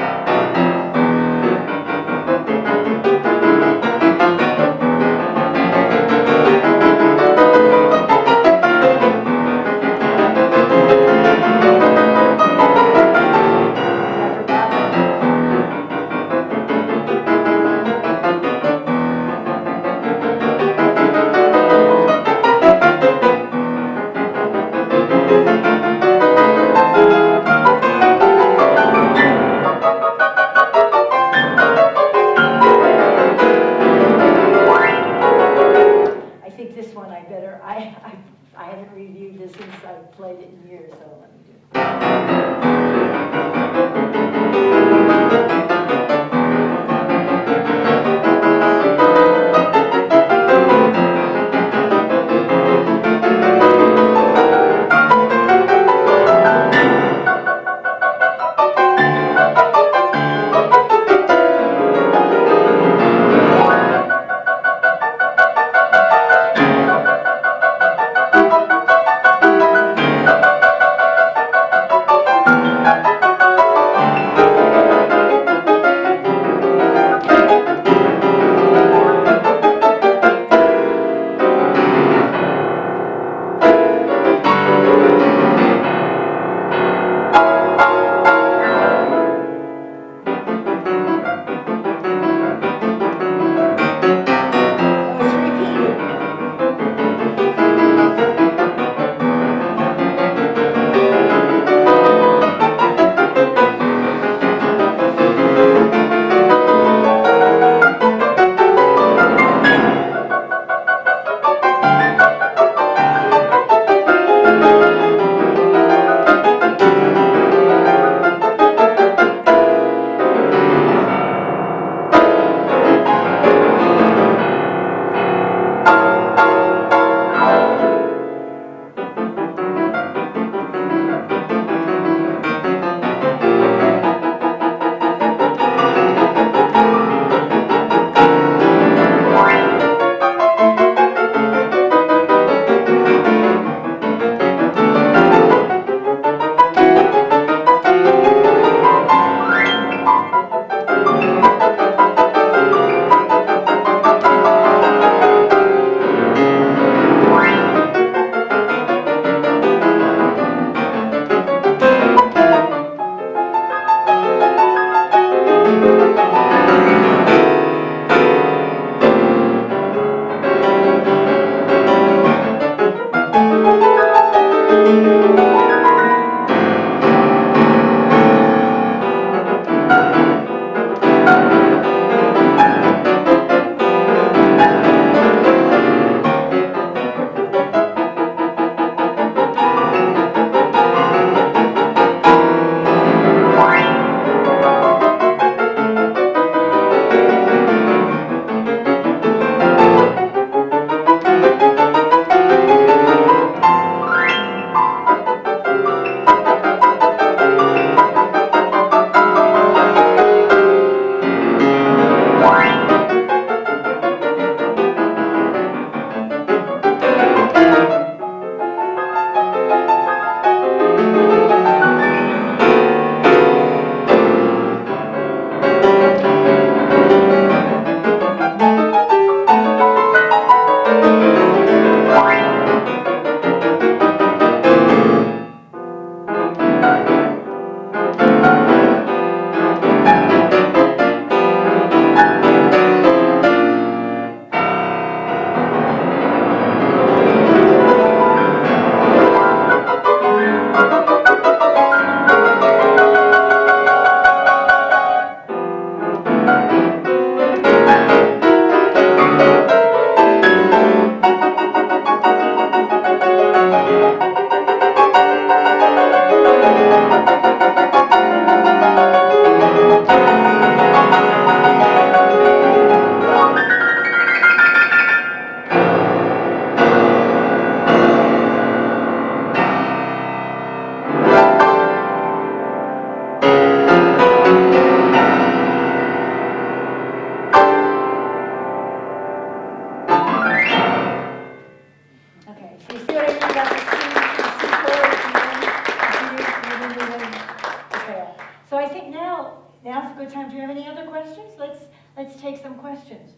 Well, now's a good time. Do you have any other questions? Let's take some questions.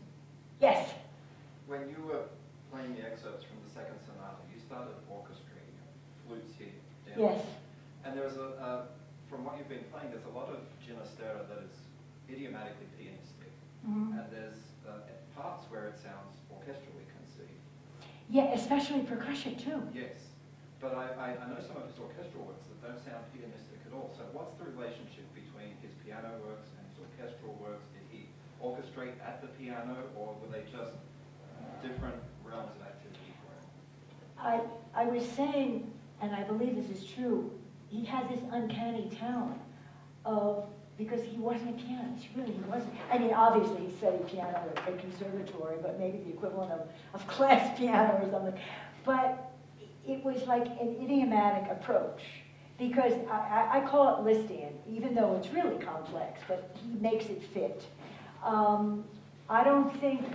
Yes? When you were playing the excerpts from the second sonata, you started orchestrating flutes here. Down. Yes. And there's from what you've been playing, there's a lot of Ginastera that is idiomatically pianistic. Mm-hmm. And there's parts where it sounds orchestrally conceived. Yeah, especially percussion too. Yes. But I know some of his orchestral works that don't sound pianistic at all. So what's the relationship between his piano works and his orchestral works? Did he orchestrate at the piano, or were they just different realms of activity for him? I was saying, and I believe this is true, he had this uncanny talent of, because he wasn't a pianist, really, he wasn't. I mean, obviously he studied piano at a conservatory, but maybe the equivalent of class piano or something. But it was like an idiomatic approach, because I call it Lisztian, even though it's really complex, but he makes it fit. I don't think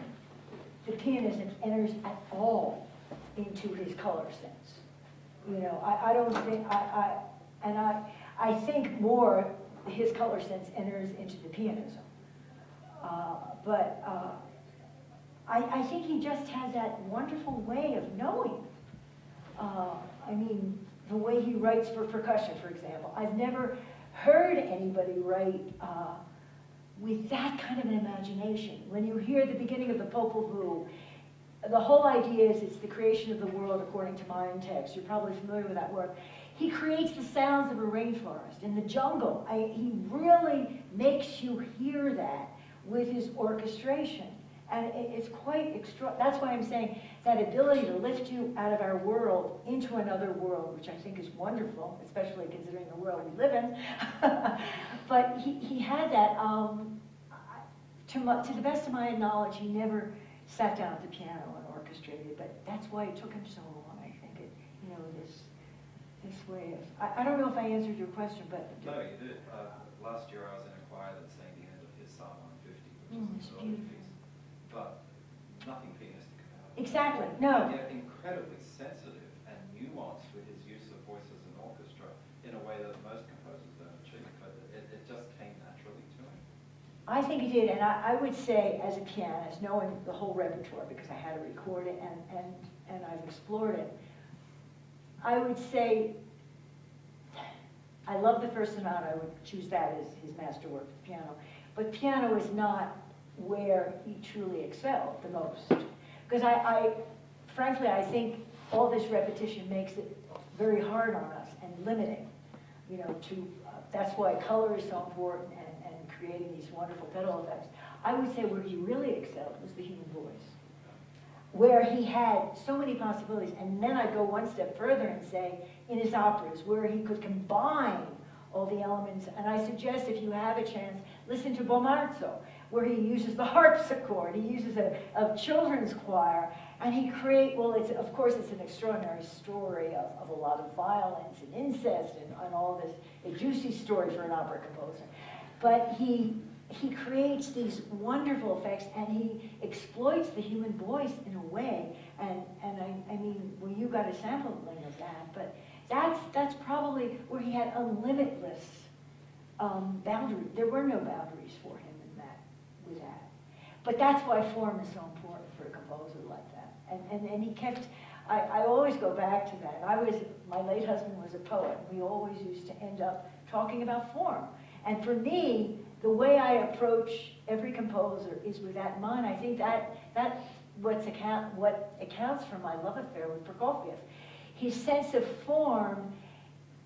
the pianism enters at all into his color sense. You know, I don't think, I think more his color sense enters into the pianism. I think he just has that wonderful way of knowing. I mean, the way he writes for percussion, for example. I've never heard anybody write with that kind of an imagination. When you hear the beginning of the Popol Vuh, the whole idea is it's the creation of the world according to Mayan text. You're probably familiar with that word. He creates the sounds of a rainforest in the jungle. He really makes you hear that with his orchestration. And it's quite extra. That's why I'm saying that ability to lift you out of our world into another world, which I think is wonderful, especially considering the world we live in. But he had that. To the best of my knowledge, he never sat down at the piano and orchestrated. But that's why it took him so long. I think this way of. I don't know if I answered your question, but no, you did. Last year I was in a choir that sang the end of his Psalm 150, which is an early piece. But nothing pianistic about it. Exactly, no. And yet incredibly sensitive and nuanced with his use of voices and orchestra in a way that most composers don't achieve. But it just came naturally to him. I think he did, and I would say as a pianist, knowing the whole repertoire, because I had to record it and I've explored it, I would say I love the first sonata. I would choose that as his masterwork for piano. But piano is not where he truly excelled the most. Because frankly, I think all this repetition makes it very hard on us and limiting. You know, that's why color is so important and creating these wonderful pedal effects. I would say where he really excelled was the human voice, where he had so many possibilities. And then I'd go one step further and say, in his operas, where he could combine all the elements. And I suggest, if you have a chance, listen to Bomarzo, where he uses the harpsichord, he uses a children's choir, and he of course it's an extraordinary story of a lot of violence and incest and all this, a juicy story for an opera composer. But he creates these wonderful effects, and he exploits the human voice in a way, and I mean, well, you got a sampling of that, but that's probably where he had a limitless boundary. There were no boundaries for him with that. But that's why form is so important for a composer like that. And he kept, I always go back to that. My late husband was a poet. We always used to end up talking about form. And for me, the way I approach every composer is with that in mind. I think that's what accounts for my love affair with Prokofiev. His sense of form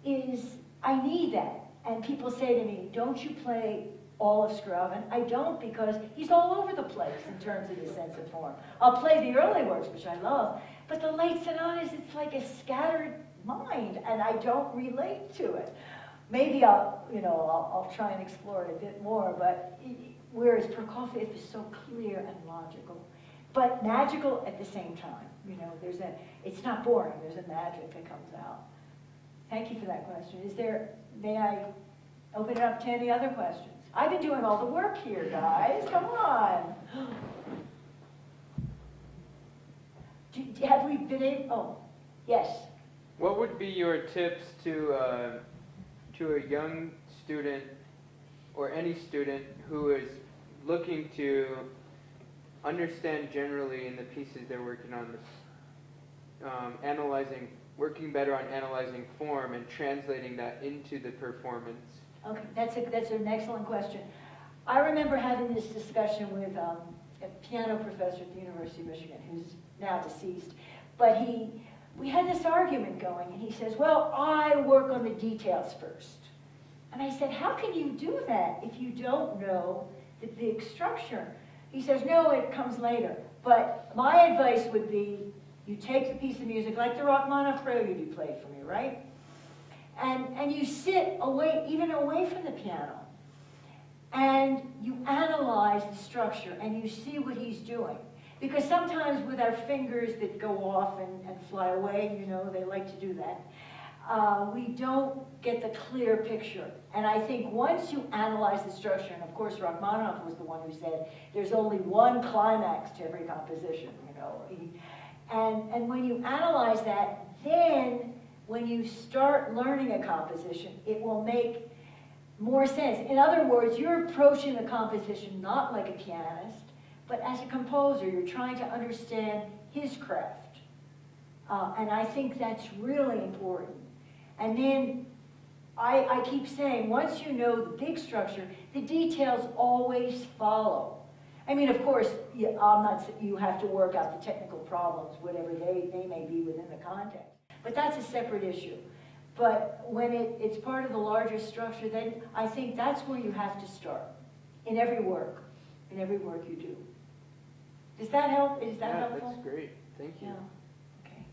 is, I need that. And people say to me, don't you play all of Stravinsky? I don't, because he's all over the place in terms of his sense of form. I'll play the early works, which I love, but the late sonatas, it's like a scattered mind, and I don't relate to it. Maybe I'll try and explore it a bit more, but whereas Prokofiev is so clear and logical, but magical at the same time. You know, it's not boring. There's a magic that comes out. Thank you for that question. May I open it up to any other questions? I've been doing all the work here, guys. Come on. Have we been able? Oh, yes. What would be your tips to a young student or any student who is looking to understand generally in the pieces they're working on, working better on analyzing form and translating that into the performance? Okay, that's an excellent question. I remember having this discussion with a piano professor at the University of Michigan, who's now deceased, but we had this argument going, and he says, well, I work on the details first. And I said, how can you do that if you don't know the big structure? He says, no, it comes later. But my advice would be, you take the piece of music, like the Rachmaninoff Prelude you played for me, right? And you sit away, even away from the piano, and you analyze the structure, and you see what he's doing. Because sometimes with our fingers that go off and fly away, you know, they like to do that, we don't get the clear picture. And I think once you analyze the structure, and of course Rachmaninoff was the one who said, there's only one climax to every composition, you know. And when you analyze that, then when you start learning a composition, it will make more sense. In other words, you're approaching the composition not like a pianist, but as a composer. You're trying to understand his craft. And I think that's really important. And then I keep saying, once you know the big structure, the details always follow. I mean, of course, you have to work out the technical problems, whatever they may be within the context. But that's a separate issue. But when it's part of the larger structure, then I think that's where you have to start, in every work you do. Does that help? Is that helpful? That's great. Thank you. Yeah. Okay.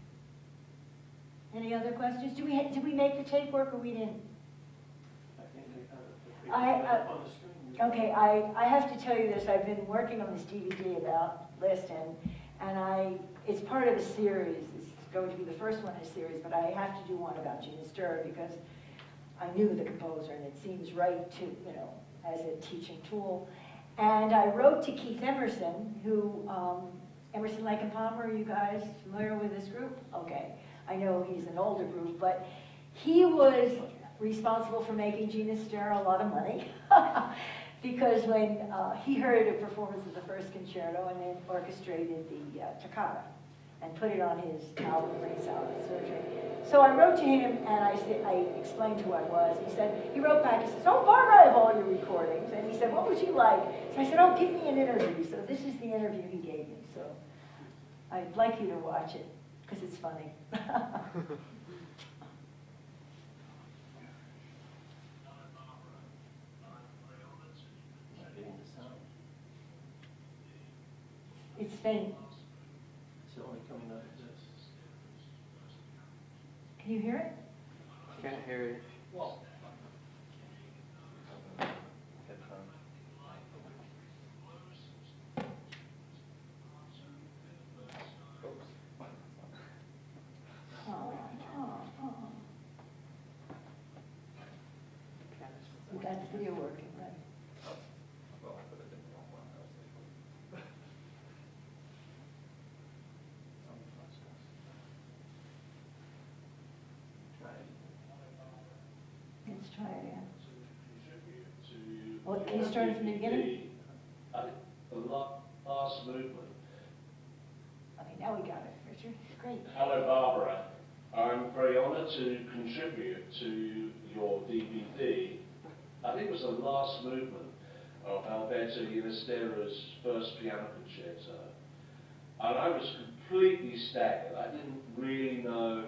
Any other questions? Did we make the tape work, or we didn't? I think they have it on the screen. Okay, I have to tell you this. I've been working on this DVD about Liston, and it's part of a series. It's going to be the first one in a series, but I have to do one about Ginastera because I knew the composer, and it seems right to, you know, as a teaching tool. And I wrote to Keith Emerson, who, Emerson, Lake and Palmer, are you guys familiar with this group? Okay, I know he's an older group, but he was responsible for making Ginastera a lot of money because when he heard a performance of the first concerto and then orchestrated the toccata and put it on his album, Brain Salad Surgery. So I wrote to him and I explained who I was. He wrote back, he says, oh, Barbara, I have all your recordings. And he said, what would you like? So I said, oh, give me an interview. So this is the interview he gave me. So I'd like you to watch it because it's funny. It's faint. It's only coming out of this. Can you hear it? Can't hear it. Well, We got the video working, right? Well, I put it in the wrong one. Let's try it again. Well, can you start it from the beginning? The last movement. Okay, now we got it, Richard. Great. Hello, Barbara. I'm very honoured to contribute to your DVD. I think it was the last movement of Alberto Ginastera's first piano concerto. And I was completely staggered. I didn't really know,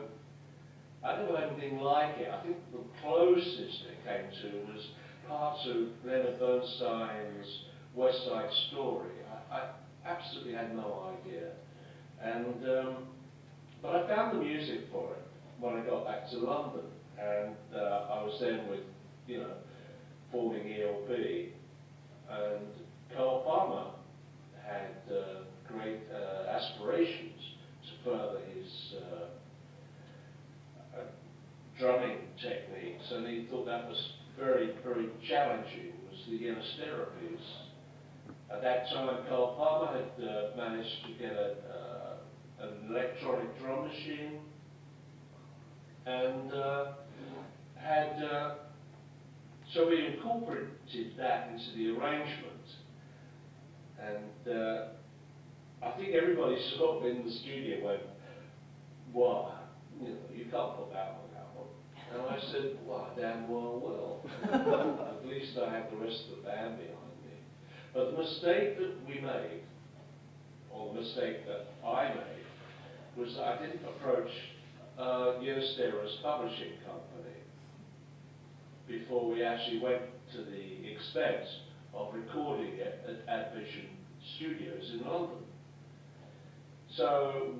I didn't know anything like it. I think the closest it came to was parts of Leonard Bernstein's West Side Story. I absolutely had no idea. And, but I found the music for it when I got back to London. And I was then with, you know, forming ELP. And Carl Palmer had great aspirations to further his drumming techniques, and he thought that was very, very challenging, was the Ginastera piece. At that time, Carl Palmer had managed to get an electronic drum machine and had So we incorporated that into the arrangement, and I think everybody sort of in the studio went, "Wow, you can't put that on that one." And I said, "Well, I damn well will. At least I have the rest of the band behind me." But the mistake that we made, or the mistake that I made, was that I didn't approach Ginastera's publishing company before we actually went to the expense of recording it at Vision Studios in London. So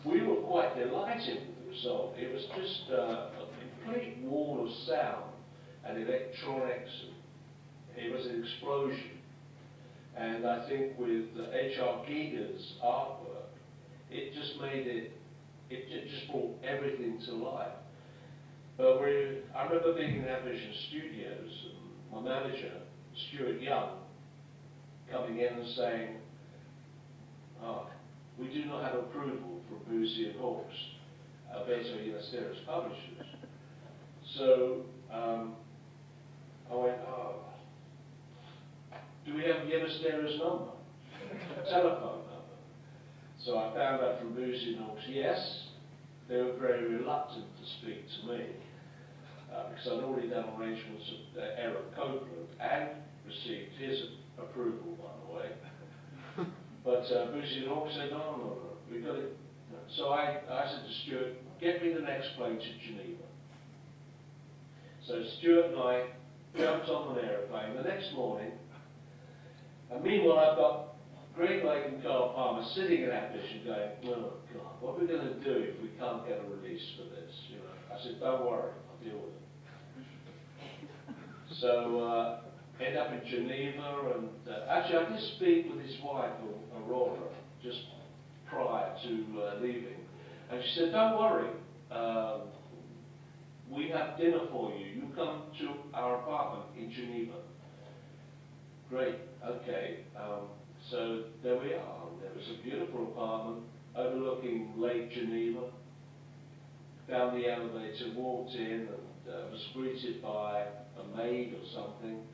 we were quite delighted with the result. It was just a complete wall of sound and electronics. It was an explosion. And I think with H.R. Giger's artwork, it just made it just brought everything to life. But I remember being in Vision Studios, and my manager, Stuart Young, coming in and saying, "We do not have approval for Boozy and Hawks, Alberto Ginastera's publishers." So I went, "Do we have Ginastera's number? Telephone number?" So I found out from Boozy and Hawks, yes. They were very reluctant to speak to me because I'd already done arrangements with Eric Copeland and received his approval, by the way. But Boozy and Hawks said, no, we've got it. So I said to Stuart, "Get me the next plane to Geneva." So Stuart and I jumped on an aeroplane the next morning, and meanwhile I've got Greg Lake and Carl Palmer sitting in Vision going, "Oh God, what are we going to do if we can't get a release for this?" I said, "Don't worry, I'll deal with it." So end up in Geneva, and actually I did speak with his wife, Aurora, just prior to leaving, and she said, "Don't worry, we have dinner for you. You come to our apartment in Geneva." Great, okay. So there we are. There was a beautiful apartment overlooking Lake Geneva. Down the elevator, walked in, and was greeted by a maid or something,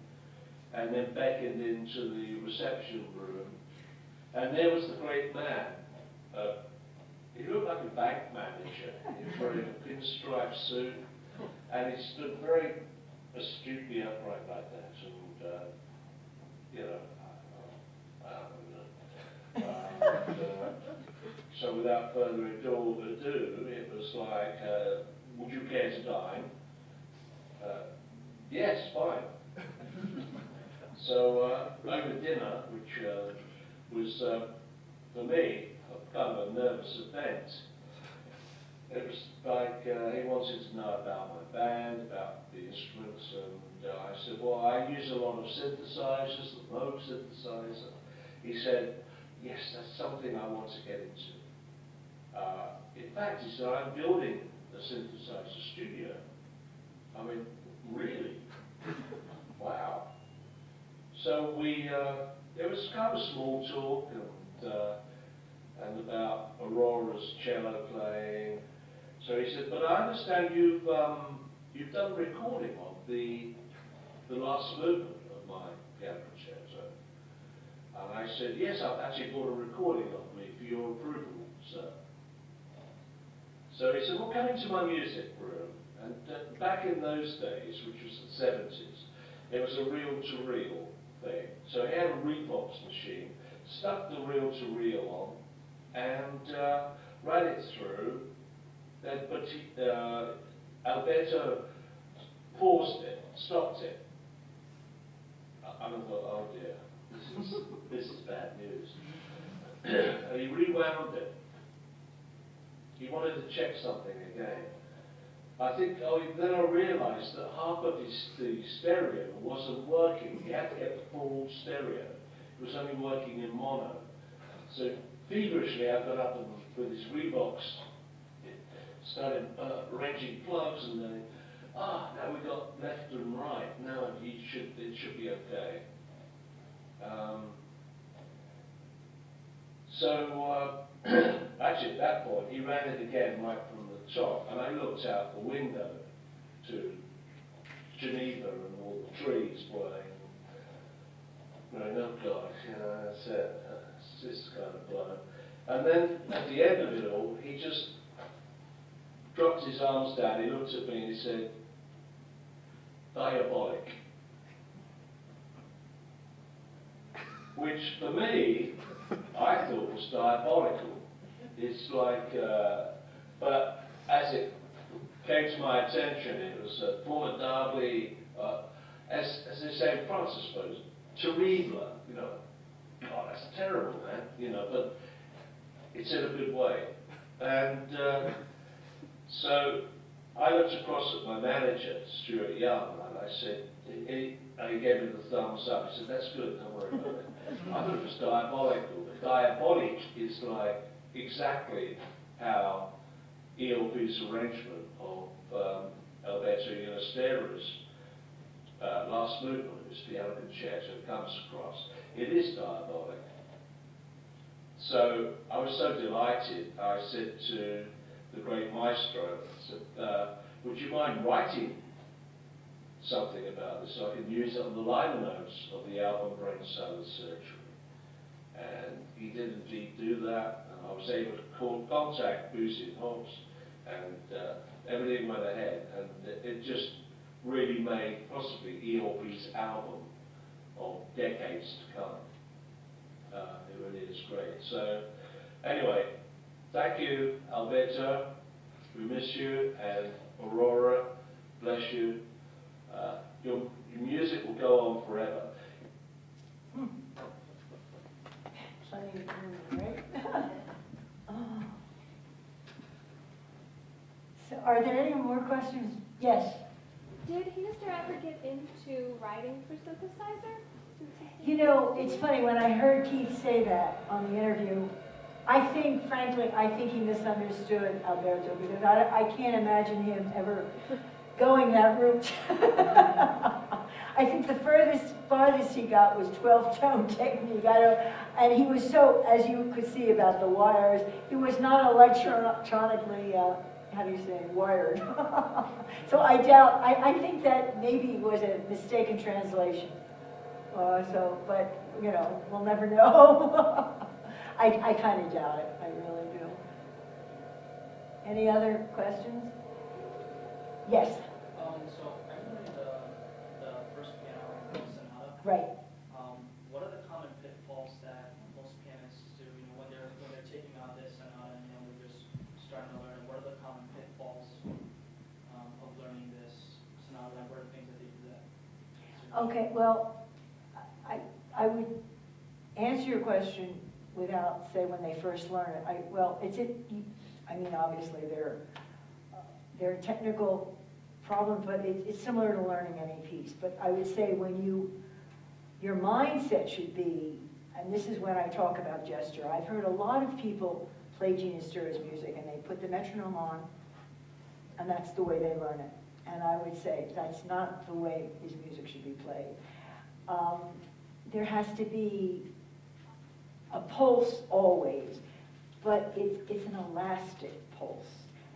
and then beckoned into the reception room. And there was the great man. He looked like a bank manager. He was wearing a pinstripe suit, and he stood very astutely upright like that. So without further ado, it was like, "Would you care to dine?" "Yes, fine." So over dinner, which was for me kind of a nervous event, it was like he wanted to know about my band, about the instruments, and I said, "Well, I use a lot of synthesizers, the Moog synthesizer." He said, "Yes, that's something I want to get into." In fact, he said, "I'm building a synthesizer studio." I mean, really? Wow. So there was kind of small talk and about Aurora's cello playing. So he said, "But I understand you've done recording of the last movement of my piano concerto." And I said, "Yes, I've actually got a recording of me for your approval, sir." So he said, "Well, come into my music room." And back in those days, which was the 70s, it was a reel-to-reel thing. So he had a Revox machine, stuck the reel-to-reel on, and ran it through. But Alberto paused it, stopped it. And I thought, "Oh dear, this is bad news." And he rewound it. He wanted to check something again. I think, then I realised that half of the stereo wasn't working. He had to get the full stereo. It was only working in mono. So feverishly I got up and with his Revox, started arranging plugs, and then, now we got left and right. Now it should be okay. So actually at that point he ran it again right from the top, and I looked out the window to Geneva and all the trees playing. Going, oh God, that's it. It's this kind of blow. And then at the end of it all, he just dropped his arms down, he looked at me and he said, diabolic. Which for me, I thought was diabolical. It's like, but as it came to my attention, it was formidably, as they say in France, I suppose, terrible, God, that's terrible, man, but it's in a good way. And so I looked across at my manager, Stuart Young, and I said, he gave me the thumbs up. He said, that's good, don't worry about it. I thought it was diabolical. But diabolic is like exactly how ELP's arrangement of Alberto Ginastera's last movement of his piano concerto comes across. It is diabolic. So I was so delighted, I said to the great maestro, I said, would you mind writing something about this so I can use it on the liner notes of the album Brain Salad Surgery? And he did indeed do that, and I was able to contact Boozy and Hobbs, and everything went ahead, and it just really made possibly ELP's album of decades to come. It really is great. So, anyway, thank you, Alberto. We miss you, and Aurora, bless you. Your music will go on forever. Right? So, are there any more questions? Yes. Did Ginastera ever get into writing for synthesizer? It's funny, when I heard Keith say that on the interview, frankly, I think he misunderstood Alberto, because I can't imagine him ever going that route. I think the farthest he got was 12-tone technique. And he was so, as you could see about the wires, he was not electronically, how do you say, wired. So I think that maybe was a mistaken translation. But we'll never know. I kind of doubt it, I really do. Any other questions? Yes. So I remember the first piano sonata. Right. What are the common pitfalls that most pianists do? When they're taking on this sonata and they're just starting to learn it, what are the common pitfalls of learning this sonata? And what are the things that they do that? Okay, well, I would answer your question without say when they first learn it. Obviously there are technical problems, but it's similar to learning any piece. But I would say your mindset should be, and this is when I talk about gesture. I've heard a lot of people play Ginastera's music and they put the metronome on, and that's the way they learn it. And I would say that's not the way his music should be played. There has to be a pulse always, but it's an elastic pulse.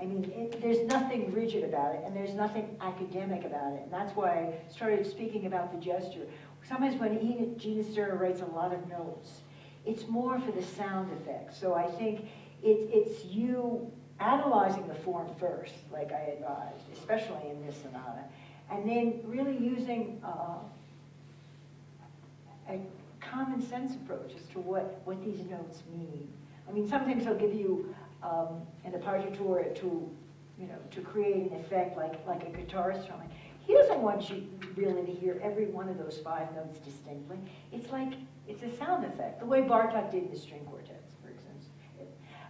There's nothing rigid about it, and there's nothing academic about it, and that's why I started speaking about the gesture. Sometimes when Ginastera writes a lot of notes, it's more for the sound effects. So I think it's you analyzing the form first, like I advised, especially in this sonata, and then really using a common sense approach as to what these notes mean. Sometimes they'll give you in the partitura to create an effect like a guitar strumming. He doesn't want you really to hear every one of those 5 notes distinctly. It's a sound effect, the way Bartok did in the string quartets, for instance.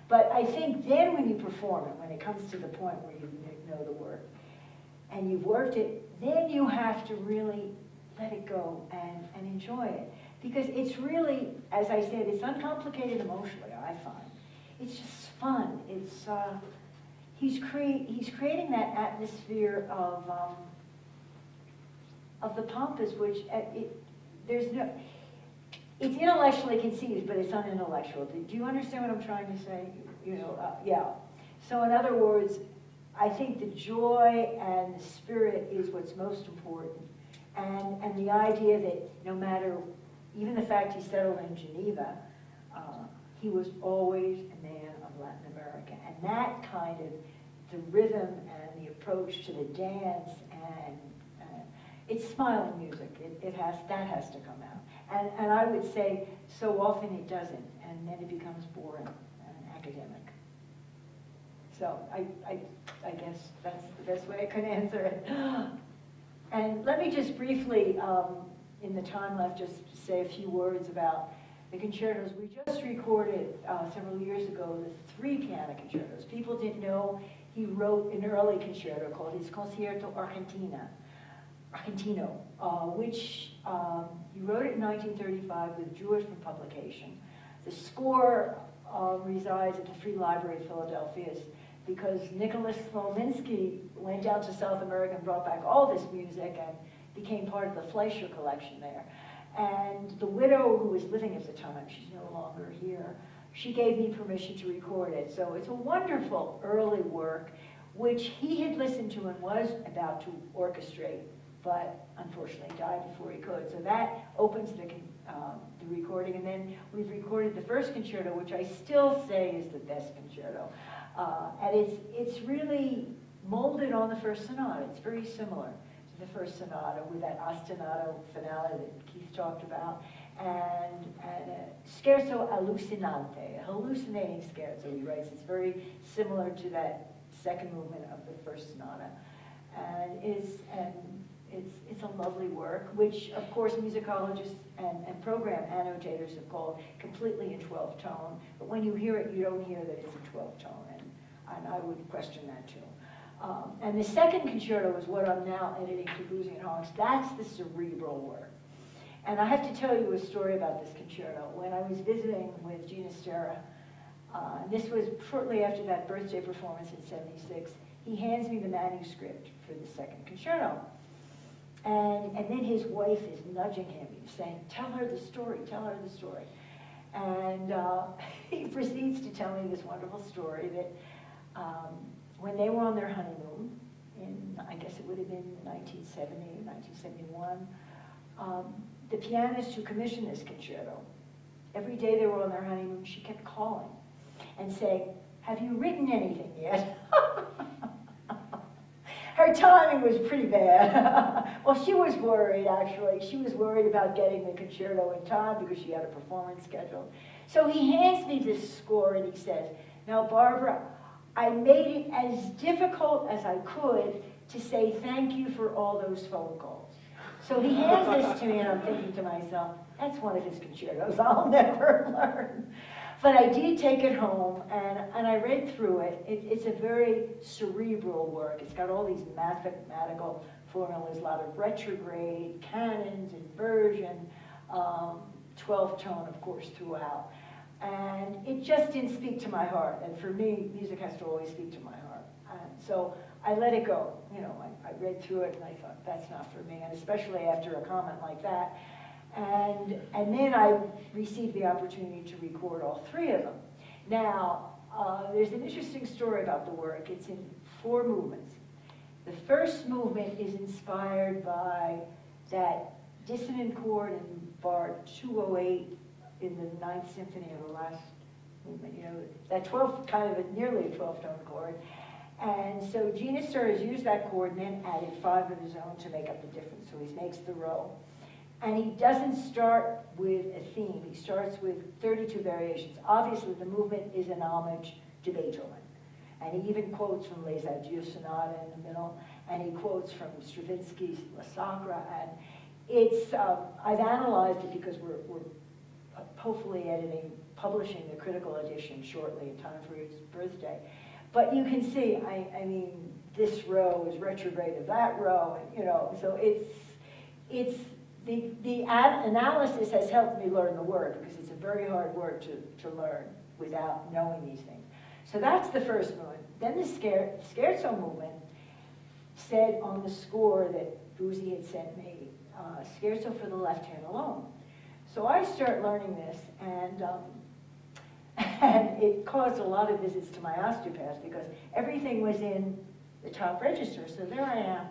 But I think then when you perform it, when it comes to the point where you know the work, and you've worked it, then you have to really let it go and enjoy it. Because it's really, as I said, it's uncomplicated emotionally, I find. It's just fun. He's creating that atmosphere of the pompous, which it's intellectually conceived, but it's unintellectual. Do you understand what I'm trying to say? Yeah. So in other words, I think the joy and the spirit is what's most important. And the idea that no matter, even the fact he settled in Geneva, he was always a man of Latin America. And that kind of, the rhythm and the approach to the dance, and it's smiling music. That has to come out. And I would say so often it doesn't, and then it becomes boring and academic. So I guess that's the best way I could answer it. And let me just briefly, in the time left, just say a few words about the concertos. We just recorded several years ago the 3 piano concertos. People didn't know he wrote an early concerto called his Concierto Argentino, which he wrote it in 1935, withdrew it from publication. The score resides at the Free Library of Philadelphia because Nicholas Slominski went down to South America and brought back all this music and became part of the Fleischer collection there. And the widow who was living at the time, she's no longer here, she gave me permission to record it. So it's a wonderful early work, which he had listened to and was about to orchestrate, but unfortunately died before he could. So that opens the recording. And then we've recorded the first concerto, which I still say is the best concerto. And it's really molded on the first sonata. It's very similar to the first sonata with that ostinato finale that Keith talked about, and a scherzo allucinante, a hallucinating scherzo, he writes. It's very similar to that second movement of the first sonata. And it's a lovely work, which of course musicologists and program annotators have called completely in 12 tone. But when you hear it, you don't hear that it's a 12 tone, and I would question that too. And the second concerto is what I'm now editing for Guzzi and Hawks. That's the cerebral work. And I have to tell you a story about this concerto. When I was visiting with Ginastera, this was shortly after that birthday performance in '76, he hands me the manuscript for the second concerto. And then his wife is nudging him, saying, tell her the story, tell her the story. And he proceeds to tell me this wonderful story that when they were on their honeymoon, in, I guess it would have been 1970, 1971, the pianist who commissioned this concerto, every day they were on their honeymoon, she kept calling and saying, have you written anything yet? Her timing was pretty bad. Well, she was worried, actually. She was worried about getting the concerto in time because she had a performance schedule. So he hands me this score and he says, now, Barbara, I made it as difficult as I could to say thank you for all those phone calls. So he hands this to me and I'm thinking to myself, that's one of his concertos I'll never learn. But I did take it home, and I read through it. It's a very cerebral work. It's got all these mathematical formulas, a lot of retrograde, canons, inversion, 12-tone, of course, throughout. And it just didn't speak to my heart. And for me, music has to always speak to my heart. And so I let it go. You know, I read through it, and I thought, that's not for me, and especially after a comment like that. And then I received the opportunity to record all 3 of them. Now, there's an interesting story about the work. It's in 4 movements. The first movement is inspired by that dissonant chord in bar 208 in the 9th Symphony of the last movement. You know, that 12, kind of nearly a 12-tone chord. And so Ginastera has used that chord and then added 5 of his own to make up the difference. So he makes the row. And he doesn't start with a theme. He starts with 32 variations. Obviously, the movement is an homage to Beethoven. And he even quotes from Les Adieux Sonata in the middle, and he quotes from Stravinsky's La Sacra. And it's, I've analyzed it because we're hopefully publishing the critical edition shortly in time for his birthday. But you can see, I mean, this row is retrograde of that row, and, you know, so it's the analysis has helped me learn the word because it's a very hard word to learn without knowing these things. So that's the first movement. Then the scherzo movement said on the score that Guzzi had sent me, scherzo for the left hand alone. So I start learning this, and it caused a lot of visits to my osteopath because everything was in the top register. So there I am,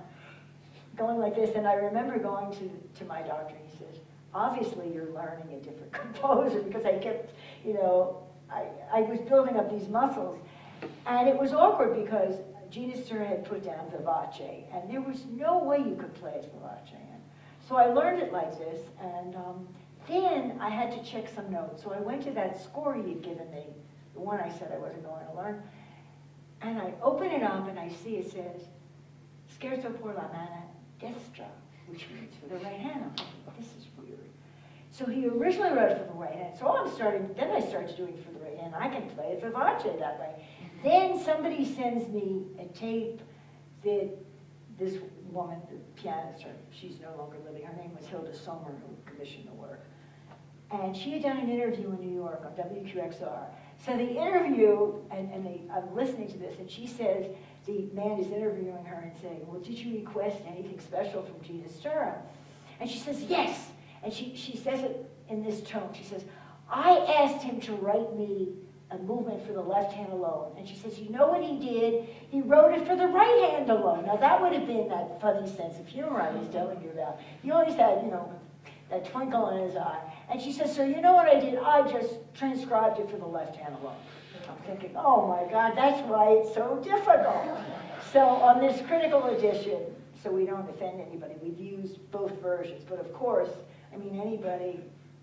going like this, and I remember going to my doctor, and he says, obviously you're learning a different composer, because I kept, you know, I was building up these muscles. And it was awkward because Ginastera had put down vivace, and there was no way you could play it vivace. And so I learned it like this, and then I had to check some notes. So I went to that score he had given me, the one I said I wasn't going to learn, and I open it up and I see it says, Scherzo por la mano destra, which means for the right hand. I'm thinking, this is weird. So he originally wrote it for the right hand. So I started doing it for the right hand. I can play it vivace that way. Then somebody sends me a tape that this woman, the pianist, she's no longer living, her name was Hilda Sommer, who commissioned the work. And she had done an interview in New York on WQXR. So the interview, I'm listening to this, and she says, the man is interviewing her and saying, well, did you request anything special from Ginastera? And she says, yes. And she says it in this tone. She says, I asked him to write me a movement for the left hand alone. And she says, you know what he did? He wrote it for the right hand alone. Now that would have been that funny sense of humor I was telling you about. He always had, you know, that twinkle in his eye. And she says, so you know what I did? I just transcribed it for the left hand alone. I'm thinking, oh my God, that's why it's so difficult. So on this critical edition, so we don't offend anybody, we've used both versions. But of course, I mean, anybody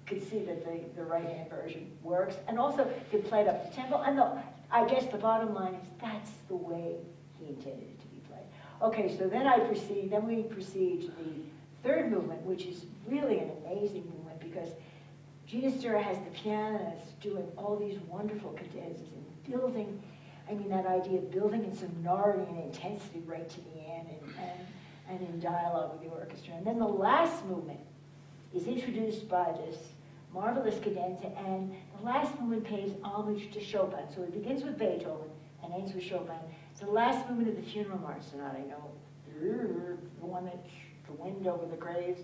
could see that the right-hand version works, and also could play it up to tempo. And I guess the bottom line is that's the way he intended it to be played. Okay, so then we proceed to the third movement, which is really an amazing movement because Ginastera has the pianist doing all these wonderful cadenzas and building, I mean, that idea of building in sonority and intensity right to the end and in dialogue with the orchestra. And then the last movement is introduced by this marvelous cadenza, and the last movement pays homage to Chopin. So it begins with Beethoven and ends with Chopin. It's the last movement of the Funeral March Sonata, you know, the one that's the wind over the graves.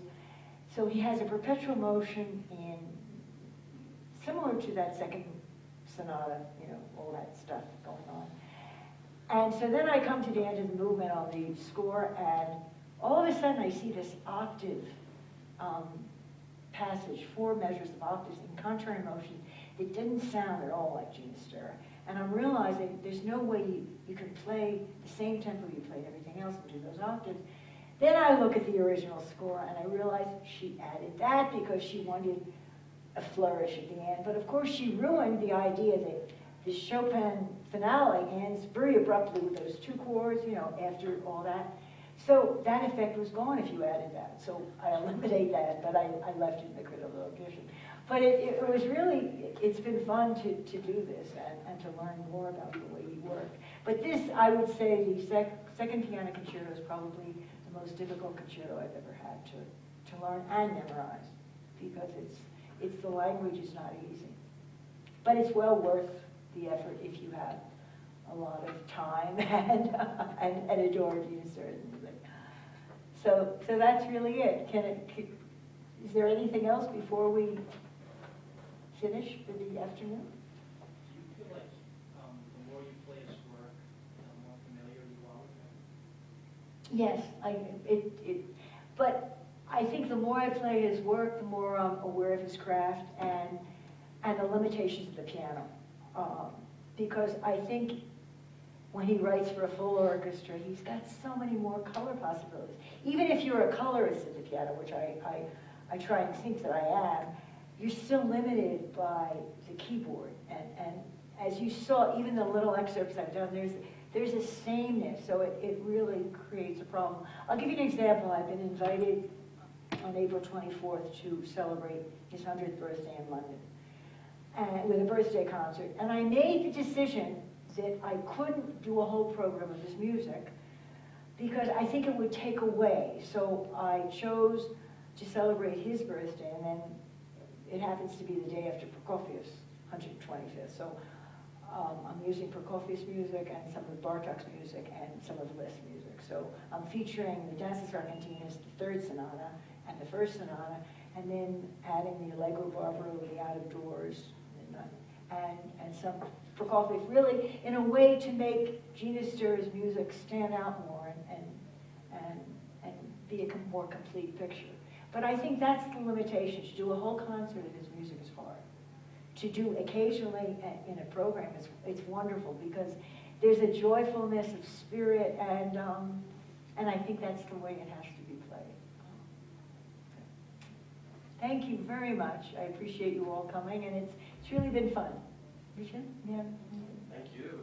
So he has a perpetual motion in, similar to that second sonata, you know, all that stuff going on. And so then I come to the end of the movement on the score, and all of a sudden I see this octave passage, 4 measures of octaves in contrary motion that didn't sound at all like Ginastera. And I'm realizing there's no way you can play the same tempo you played everything else and do those octaves. Then I look at the original score and I realize she added that because she wanted a flourish at the end. But of course she ruined the idea that the Chopin finale ends very abruptly with those 2 chords, you know, after all that. So that effect was gone if you added that. So I eliminate that, but I left it in the critical edition. But it was really, it's been fun to do this and to learn more about the way you work. But this, I would say, the second piano concerto is probably the most difficult concerto I've ever had to learn and memorize, because it's the language is not easy. But it's well worth the effort if you have a lot of time and adore Ginastera's music. So that's really it. Is there anything else before we finish for the afternoon? Do you feel like the more you play his work, the more familiar you are with him? Yes, but I think the more I play his work, the more I'm aware of his craft and the limitations of the piano. Because I think when he writes for a full orchestra, he's got so many more color possibilities. Even if you're a colorist at the piano, which I try and think that I am, you're still limited by the keyboard. And as you saw, even the little excerpts I've done, there's a sameness, so it really creates a problem. I'll give you an example. I've been invited on April 24th to celebrate his 100th birthday in London with a birthday concert. And I made the decision that I couldn't do a whole program of his music because I think it would take away. So I chose to celebrate his birthday, and then it happens to be the day after Prokofiev's 125th. So I'm using Prokofiev's music and some of Bartok's music and some of Liszt's music. So I'm featuring the Danzas Argentinas, the Third Sonata, and the First Sonata, and then adding the Allegro Barbaro, the Out of Doors, and some Prokofiev, really in a way to make Ginastera's music stand out more and be a more complete picture. But I think that's the limitation. To do a whole concert of his music is hard. To do occasionally in a program, it's wonderful because there's a joyfulness of spirit, and I think that's the way it has to be played. Thank you very much. I appreciate you all coming, and it's really been fun. Richard? Yeah. Thank you.